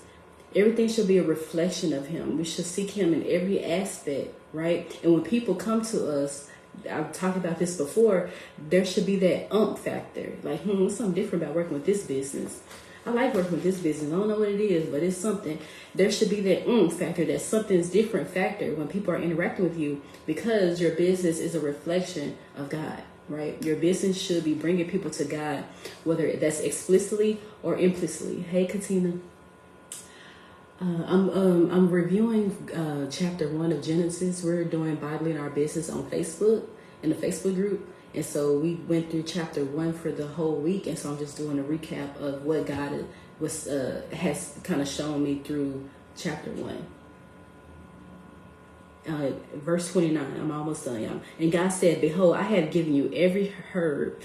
Everything should be a reflection of him. We should seek him in every aspect, right? And when people come to us, I've talked about this before, there should be that factor. Like, what's something different about working with this business? I like working with this business. I don't know what it is, but it's something. There should be that factor, that something's different factor when people are interacting with you, because your business is a reflection of God, right? Your business should be bringing people to God, whether that's explicitly or implicitly. Hey, Katina. I'm reviewing chapter 1 of Genesis. We're doing Bible in our business on Facebook, in the Facebook group. And so we went through chapter 1 for the whole week. And so I'm just doing a recap of what God has kind of shown me through chapter 1. Verse 29, I'm almost done, y'all. And God said, behold, I have given you every herb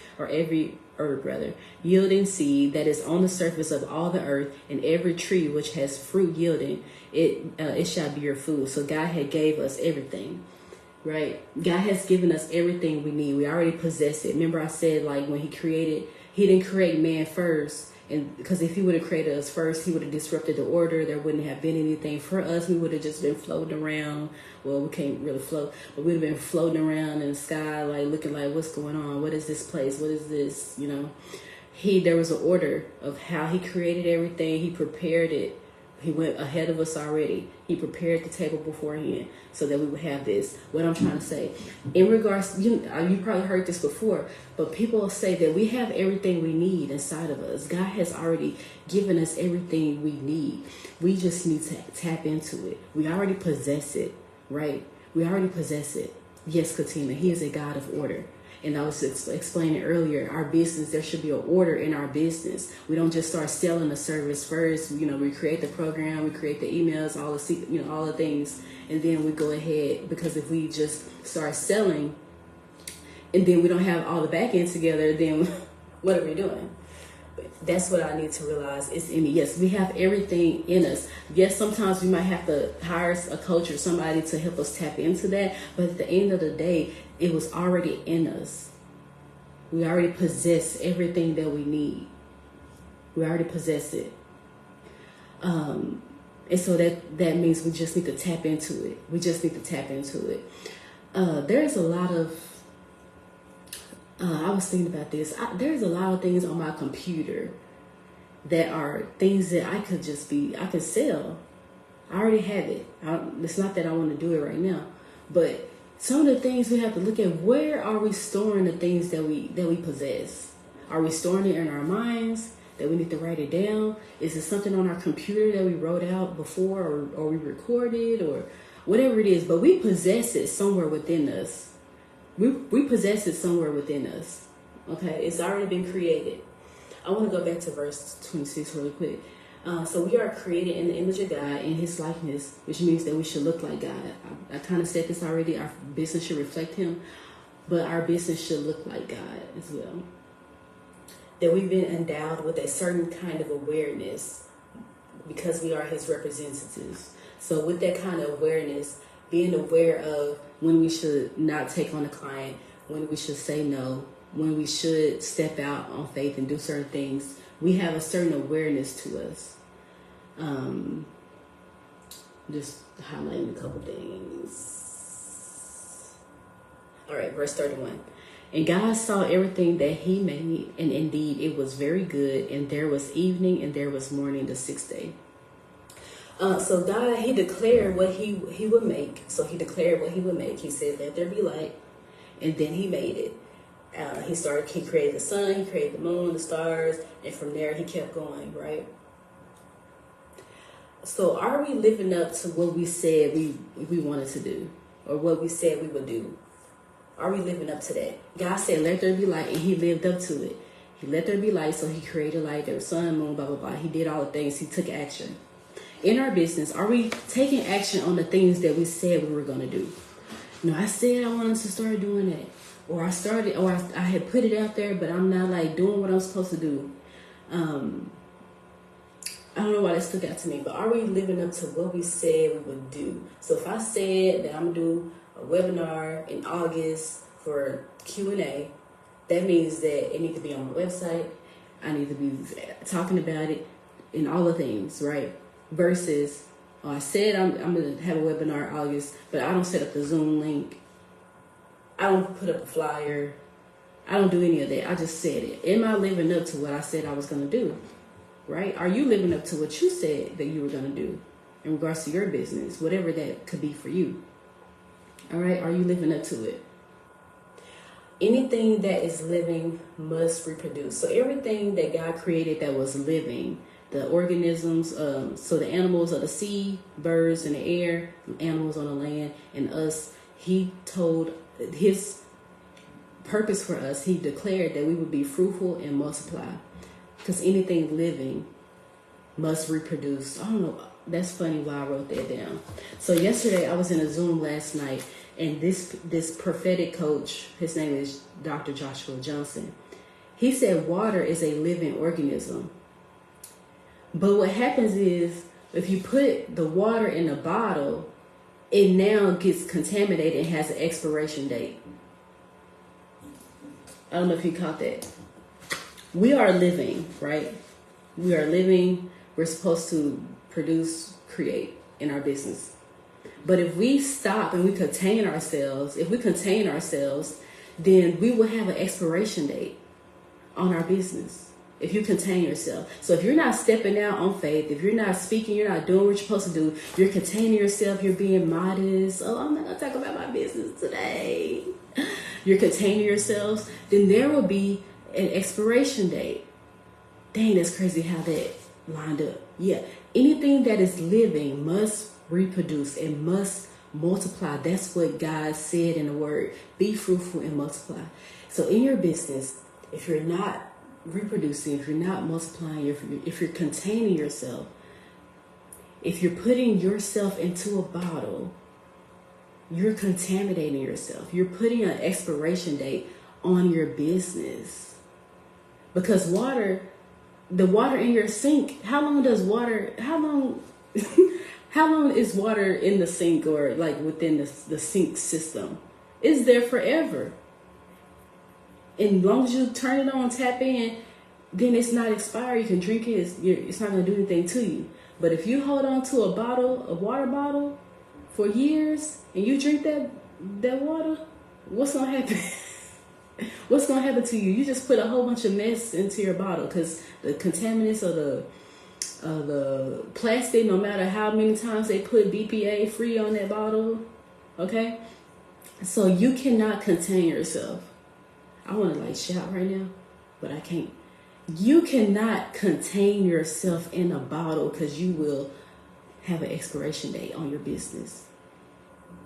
yielding seed that is on the surface of all the earth, and every tree which has fruit yielding, it shall be your food. So God had gave us everything, right? God has given us everything we need. We already possess it. Remember I said, like, when he didn't create man first. And because if he would have created us first, he would have disrupted the order. There wouldn't have been anything for us. We would have just been floating around. Well, we can't really float, but we'd have been floating around in the sky, like looking like, what's going on? What is this place? What is this? You know, there was an order of how he created everything. He prepared it. He went ahead of us already. He prepared the table beforehand so that we would have this. What I'm trying to say, in regards, you probably heard this before, but people say that we have everything we need inside of us. God has already given us everything we need. We just need to tap into it. We already possess it, right? We already possess it. Yes, Katina, he is a God of order. And I was explaining earlier, our business, there should be an order in our business. We don't just start selling a service first. You know, we create the program, we create the emails, all the things, and then we go ahead. Because if we just start selling and then we don't have all the back end together, then what are we doing? That's what I need to realize is in me. Yes, we have everything in us. Yes, sometimes we might have to hire a coach or somebody to help us tap into that. But at the end of the day, it was already in us. We already possess everything that we need. We already possess it. And so that means we just need to tap into it. We just need to tap into it. There's a lot of I was thinking about this. There's a lot of things on my computer that are things that I could sell. I already have it. It's not that I want to do it right now, but some of the things we have to look at, where are we storing the things that we possess? Are we storing it in our minds that we need to write it down? Is it something on our computer that we wrote out before or we recorded or whatever it is? But we possess it somewhere within us. We possess it somewhere within us. Okay, it's already been created. I want to go back to verse 26 really quick. So we are created in the image of God, in his likeness, which means that we should look like God. I kind of said this already. Our business should reflect him, but our business should look like God as well. That we've been endowed with a certain kind of awareness because we are his representatives. So with that kind of awareness, being aware of when we should not take on a client, when we should say no, when we should step out on faith and do certain things, we have a certain awareness to us. Just highlighting a couple things. All right, verse 31. And God saw everything that he made, and indeed it was very good, and there was evening and there was morning the sixth day. So God, he declared what he would make. So he declared what he would make. He said, let there be light. And then he made it. He created the sun, he created the moon, the stars, and from there he kept going, right? So are we living up to what we said we wanted to do, or what we said we would do? Are we living up to that? God said, let there be light, and he lived up to it. He let there be light, so he created light. There was sun, moon, blah, blah, blah. He did all the things. He took action. In our business, are we taking action on the things that we said we were going to do? I said I wanted to start doing that. Or I had put it out there, but I'm not like doing what I'm supposed to do. I don't know why that stuck out to me, but are we living up to what we said we would do? So if I said that I'm going to do a webinar in August for Q&A, that means that it needs to be on my website. I need to be talking about it and all the things, right? Versus, I said I'm going to have a webinar in August, but I don't set up the Zoom link. I don't put up a flyer. I don't do any of that. I just said it. Am I living up to what I said I was going to do? Right? Are you living up to what you said that you were going to do in regards to your business, whatever that could be for you? All right? Are you living up to it? Anything that is living must reproduce. So everything that God created that was living, the organisms, so the animals of the sea, birds in the air, animals on the land, and us, he told his purpose for us, he declared that we would be fruitful and multiply. Because anything living must reproduce. I don't know. That's funny why I wrote that down. So yesterday I was in a Zoom last night, and this prophetic coach, his name is Dr. Joshua Johnson. He said water is a living organism. But what happens is if you put the water in a bottle, it now gets contaminated and has an expiration date. I don't know if you caught that. We are living, right? We are living. We're supposed to produce, create in our business. But if we stop and we contain ourselves, then we will have an expiration date on our business. If you contain yourself. So if you're not stepping out on faith, if you're not speaking, you're not doing what you're supposed to do, you're containing yourself, you're being modest. Oh, I'm not going to talk about my business today. You're containing yourselves, then there will be an expiration date. Dang, that's crazy how that lined up. Yeah, anything that is living must reproduce and must multiply. That's what God said in the word. Be fruitful and multiply. So in your business, if you're not reproducing, if you're not multiplying, if you're containing yourself, if you're putting yourself into a bottle, you're contaminating yourself. You're putting an expiration date on your business. Because the water in your sink, how long is water in the sink or like within the sink system? It's there forever. And as long as you turn it on, tap in, then it's not expired. You can drink it. It's not going to do anything to you. But if you hold on to a water bottle for years and you drink that water, what's going to happen? What's going to happen to you? You just put a whole bunch of mess into your bottle because the contaminants of the plastic, no matter how many times they put BPA free on that bottle, okay? So you cannot contain yourself. I want to shout right now, but I can't. You cannot contain yourself in a bottle because you will have an expiration date on your business.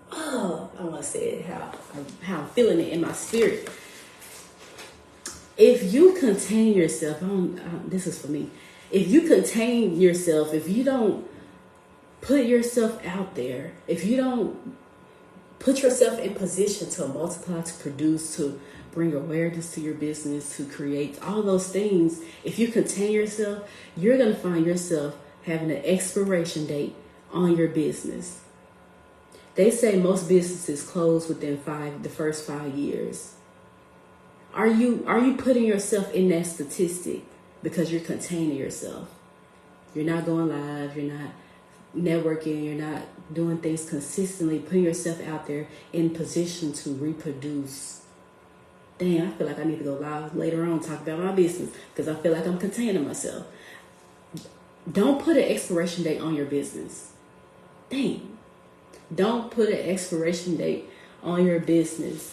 Oh, I want to say it how I'm feeling it in my spirit. If you contain yourself, this is for me. If you contain yourself, if you don't put yourself out there, if you don't put yourself in position to multiply, to produce, to bring awareness to your business, to create all those things, if you contain yourself, you're going to find yourself having an expiration date on your business. They say most businesses close within the first 5 years. Are you putting yourself in that statistic because you're containing yourself? You're not going live, you're not networking, you're not doing things consistently, putting yourself out there in position to reproduce. Dang, I feel like I need to go live later on, talk about my business because I feel like I'm containing myself. Don't put an expiration date on your business. Dang. Don't put an expiration date on your business.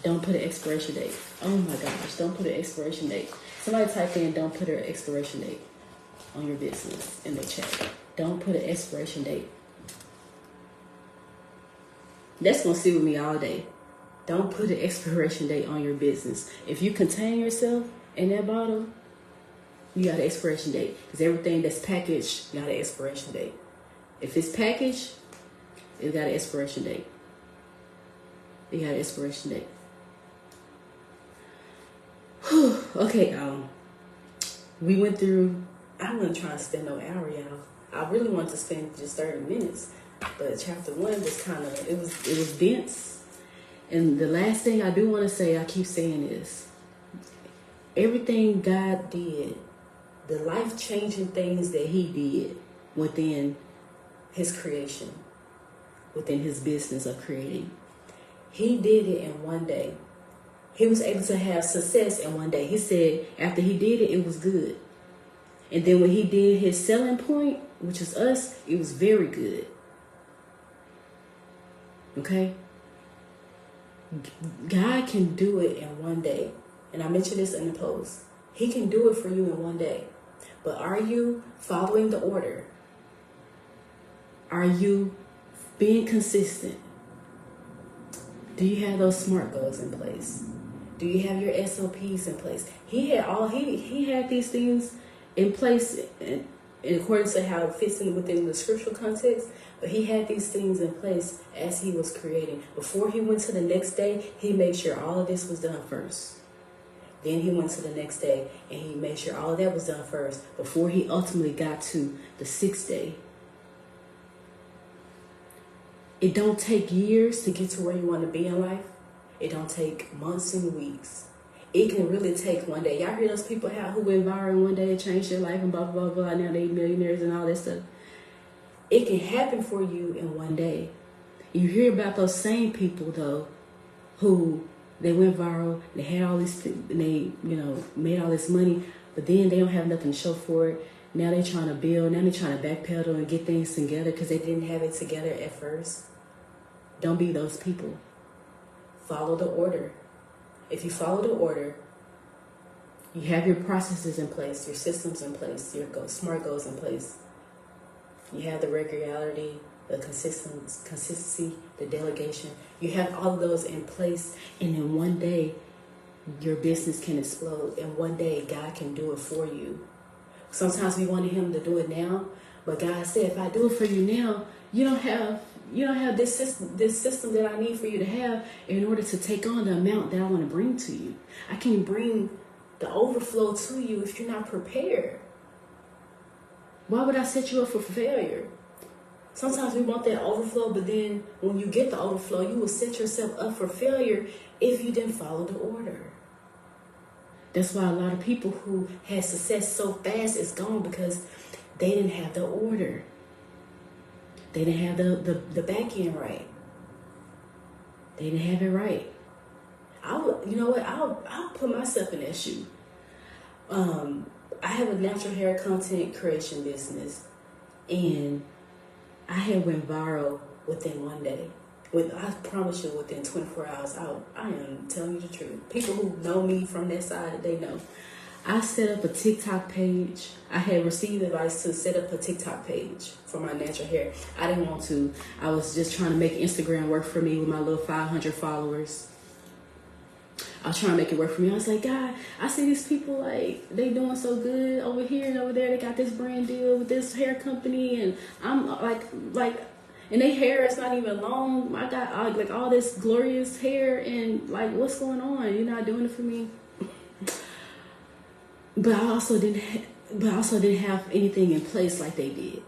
Don't put an expiration date. Oh my gosh, don't put an expiration date. Somebody type in, don't put an expiration date on your business in the chat. Don't put an expiration date. That's going to sit with me all day. Don't put an expiration date on your business. If you contain yourself in that bottle, you got an expiration date. Because everything that's packaged got an expiration date. If it's packaged, it's got an expiration date. You got an expiration date. Whew. Okay, we went through, I wasn't trying to spend no hour, y'all. I really wanted to spend just 30 minutes. But chapter 1 was kind of, it was dense. And the last thing I do want to say, I keep saying is, everything God did, the life-changing things that he did within his creation, within his business of creating, he did it in one day. He was able to have success in one day. He said after he did it, it was good. And then when he did his selling point, which is us, it was very good. Okay? God can do it in one day. And I mentioned this in the post. He can do it for you in one day. But are you following the order? Are you being consistent? Do you have those SMART goals in place? Do you have your SOPs in place? He had these things in place in accordance to how it fits in within the scriptural context. But he had these things in place as he was creating. Before he went to the next day, he made sure all of this was done first. Then he went to the next day and he made sure all of that was done first before he ultimately got to the 6th day. It don't take years to get to where you want to be in life. It don't take months and weeks. It can really take one day. Y'all hear those people who went viral in one day and changed their life and blah, blah, blah, blah. Now they millionaires and all that stuff. It can happen for you in one day. You hear about those same people, though, who they went viral, they had all these, and they, made all this money, but then they don't have nothing to show for it. Now they're trying to build, now they're trying to backpedal and get things together because they didn't have it together at first. Don't be those people. Follow the order. If you follow the order, you have your processes in place, your systems in place, your SMART goals in place. You have the regularity, the consistency, the delegation. You have all of those in place, and in one day, your business can explode. In one day, God can do it for you. Sometimes we want him to do it now, but God said, if I do it for you now, you don't have this system that I need for you to have in order to take on the amount that I want to bring to you. I can bring the overflow to you if you're not prepared. Why would I set you up for failure? Sometimes we want that overflow, but then when you get the overflow, you will set yourself up for failure if you didn't follow the order. That's why a lot of people who had success so fast is gone because they didn't have the order. They didn't have the back end right. They didn't have it right. I'll put myself in that shoe. I have a natural hair content creation business, and I had went viral within one day. I promise you, within 24 hours, I am telling you the truth. People who know me from that side, they know. I set up a TikTok page. I had received advice to set up a TikTok page for my natural hair. I didn't want to. I was just trying to make Instagram work for me with my little 500 followers. I was trying to make it work for me. I was like, God, I see these people, like, they doing so good over here and over there. They got this brand deal with this hair company, and I'm like, and their hair is not even long. I got like all this glorious hair, and like, what's going on? You're not doing it for me. But I also didn't have anything in place like they did.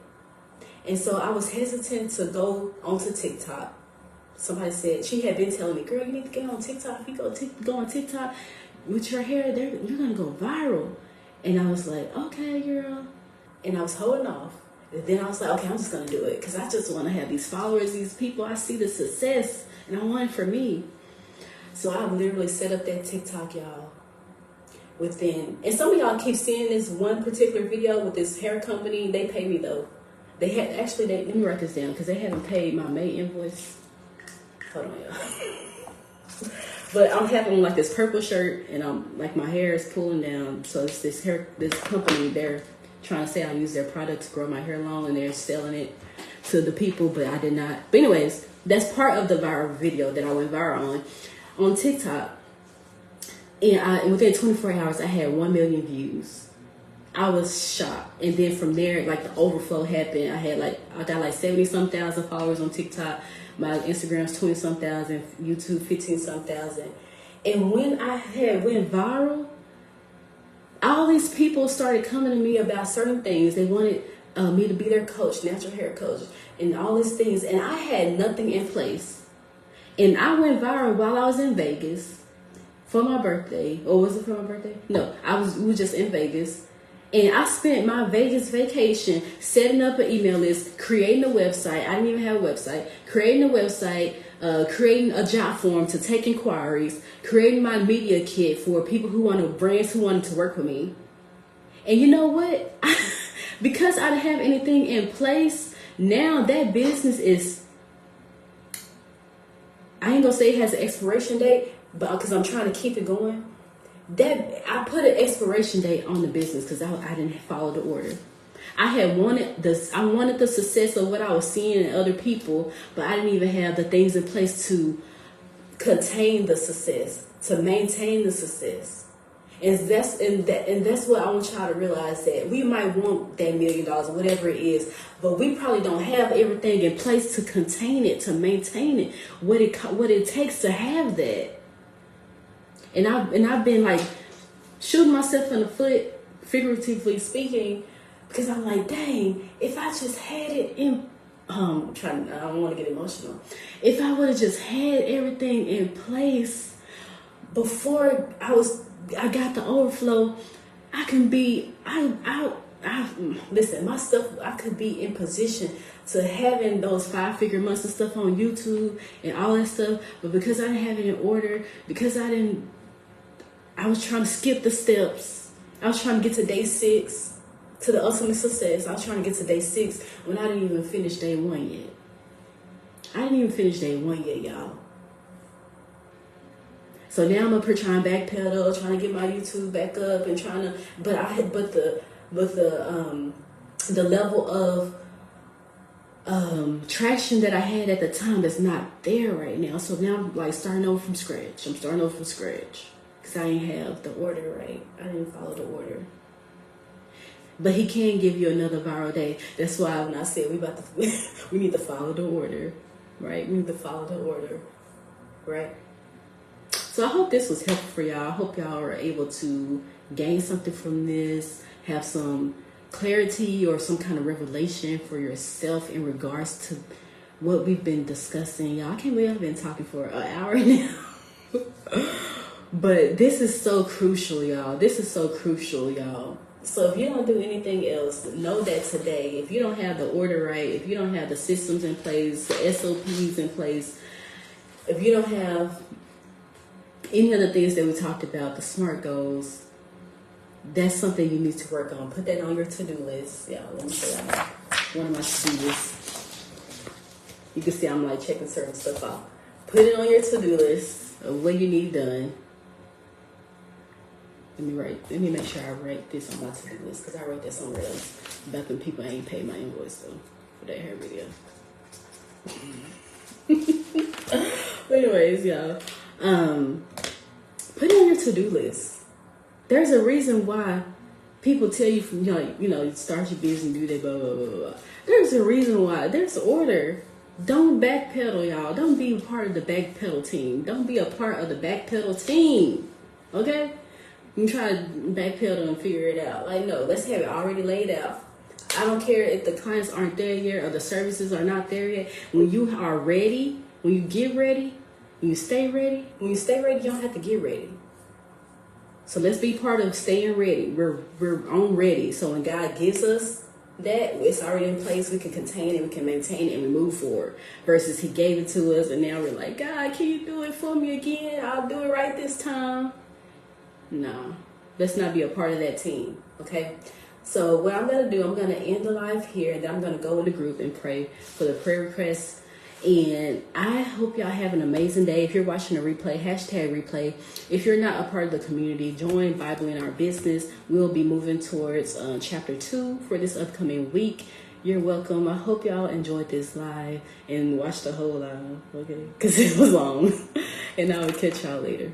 And so I was hesitant to go onto TikTok. Somebody said, she had been telling me, girl, you need to get on TikTok. If you go on TikTok with your hair, you're going to go viral. And I was like, okay, girl. And I was holding off. And then I was like, okay, I'm just going to do it. Because I just want to have these followers, these people. I see the success, and I want it for me. So I literally set up that TikTok, y'all. And some of y'all keep seeing this one particular video with this hair company. They pay me, though. Let me write this down, because they haven't paid my May invoice. Hold on, y'all. But I'm having like this purple shirt, and I'm like, my hair is pulling down. So it's this company, they're trying to say I use their product to grow my hair long, and they're selling it to the people, but I did not. But anyways, that's part of the viral video that I went viral on TikTok. And within 24 hours, I had 1 million views. I was shocked. And then from there, like, the overflow happened. I got like 70-some thousand followers on TikTok. My Instagram's 20-some thousand, YouTube 15-some thousand. And when I had went viral, all these people started coming to me about certain things. They wanted me to be their coach, natural hair coach, and all these things. And I had nothing in place. And I went viral while I was in Vegas for my birthday. Or was it for my birthday? No, we were just in Vegas. And I spent my Vegas vacation setting up an email list, creating a website. I didn't even have a website. Creating a website, creating a job form to take inquiries, creating my media kit for people brands who wanted to work with me. And you know what? Because I didn't have anything in place, now that business is, I ain't gonna say it has an expiration date, but because I'm trying to keep it going. That I put an expiration date on the business because I didn't follow the order. I wanted the success of what I was seeing in other people, but I didn't even have the things in place to contain the success, to maintain the success. And that's what I want y'all to realize, that we might want that $1 million or whatever it is, but we probably don't have everything in place to contain it, to maintain it, what it takes to have that. And I've been like shooting myself in the foot, figuratively speaking, because I'm like, dang, if I just had it in, I don't want to get emotional. If I would have just had everything in place before I got the overflow, listen, my stuff, I could be in position to having those 5-figure months and stuff on YouTube and all that stuff. But because I didn't have it in order, because I was trying to skip the steps. I was trying to get to day 6, to the ultimate success. I was trying to get to day 6 when I didn't even finish day 1 yet. I didn't even finish day 1 yet, y'all. So now I'm up here trying to backpedal, trying to get my YouTube back up, and trying to, but the level of traction that I had at the time is not there right now. So now I'm like starting over from scratch. I'm starting over from scratch because I didn't have the order right. I didn't follow the order. But he can give you another viral day. That's why when I said we need to follow the order, right? We need to follow the order, right? So I hope this was helpful for y'all. I hope y'all are able to gain something from this, have some clarity or some kind of revelation for yourself in regards to what we've been discussing. Y'all, I can't believe I've been talking for an hour now. But this is so crucial, y'all. This is so crucial, y'all. So if you don't do anything else, know that today, if you don't have the order right, if you don't have the systems in place, the SOPs in place, if you don't have any of the things that we talked about, the SMART goals, that's something you need to work on. Put that on your to-do list. Yeah, let me show you one of my to-do lists. You can see I'm like checking certain stuff off. Put it on your to-do list of what you need done. Let me make sure I write this on my to-do list, because I wrote that somewhere else about them people ain't paid my invoice though for that hair video. But anyways, y'all, put it on your to-do list. There's a reason why people tell you, start your business, do that, blah, blah, blah, blah. There's a reason why. There's order. Don't backpedal, y'all. Don't be a part of the backpedal team. Don't be a part of the backpedal team. Okay? You try to backpedal and figure it out. Like, no, let's have it already laid out. I don't care if the clients aren't there yet or the services are not there yet. When you are ready, when you get ready, when you stay ready, you don't have to get ready. So let's be part of staying ready. We're on ready. So when God gives us that, it's already in place. We can contain it, we can maintain it, and we move forward. Versus He gave it to us, and now we're like, God, can you do it for me again? I'll do it right this time. No, let's not be a part of that team. Okay. So what I'm gonna do, I'm gonna end the live here, and then I'm gonna go in the group and pray for the prayer requests. And I hope y'all have an amazing day. If you're watching a replay, #replay. If you're not a part of the community, join Bible in Our Business. We'll be moving towards chapter 2 for this upcoming week. You're welcome. I hope y'all enjoyed this live and watched the whole live, okay? Because it was long. And I will catch y'all later.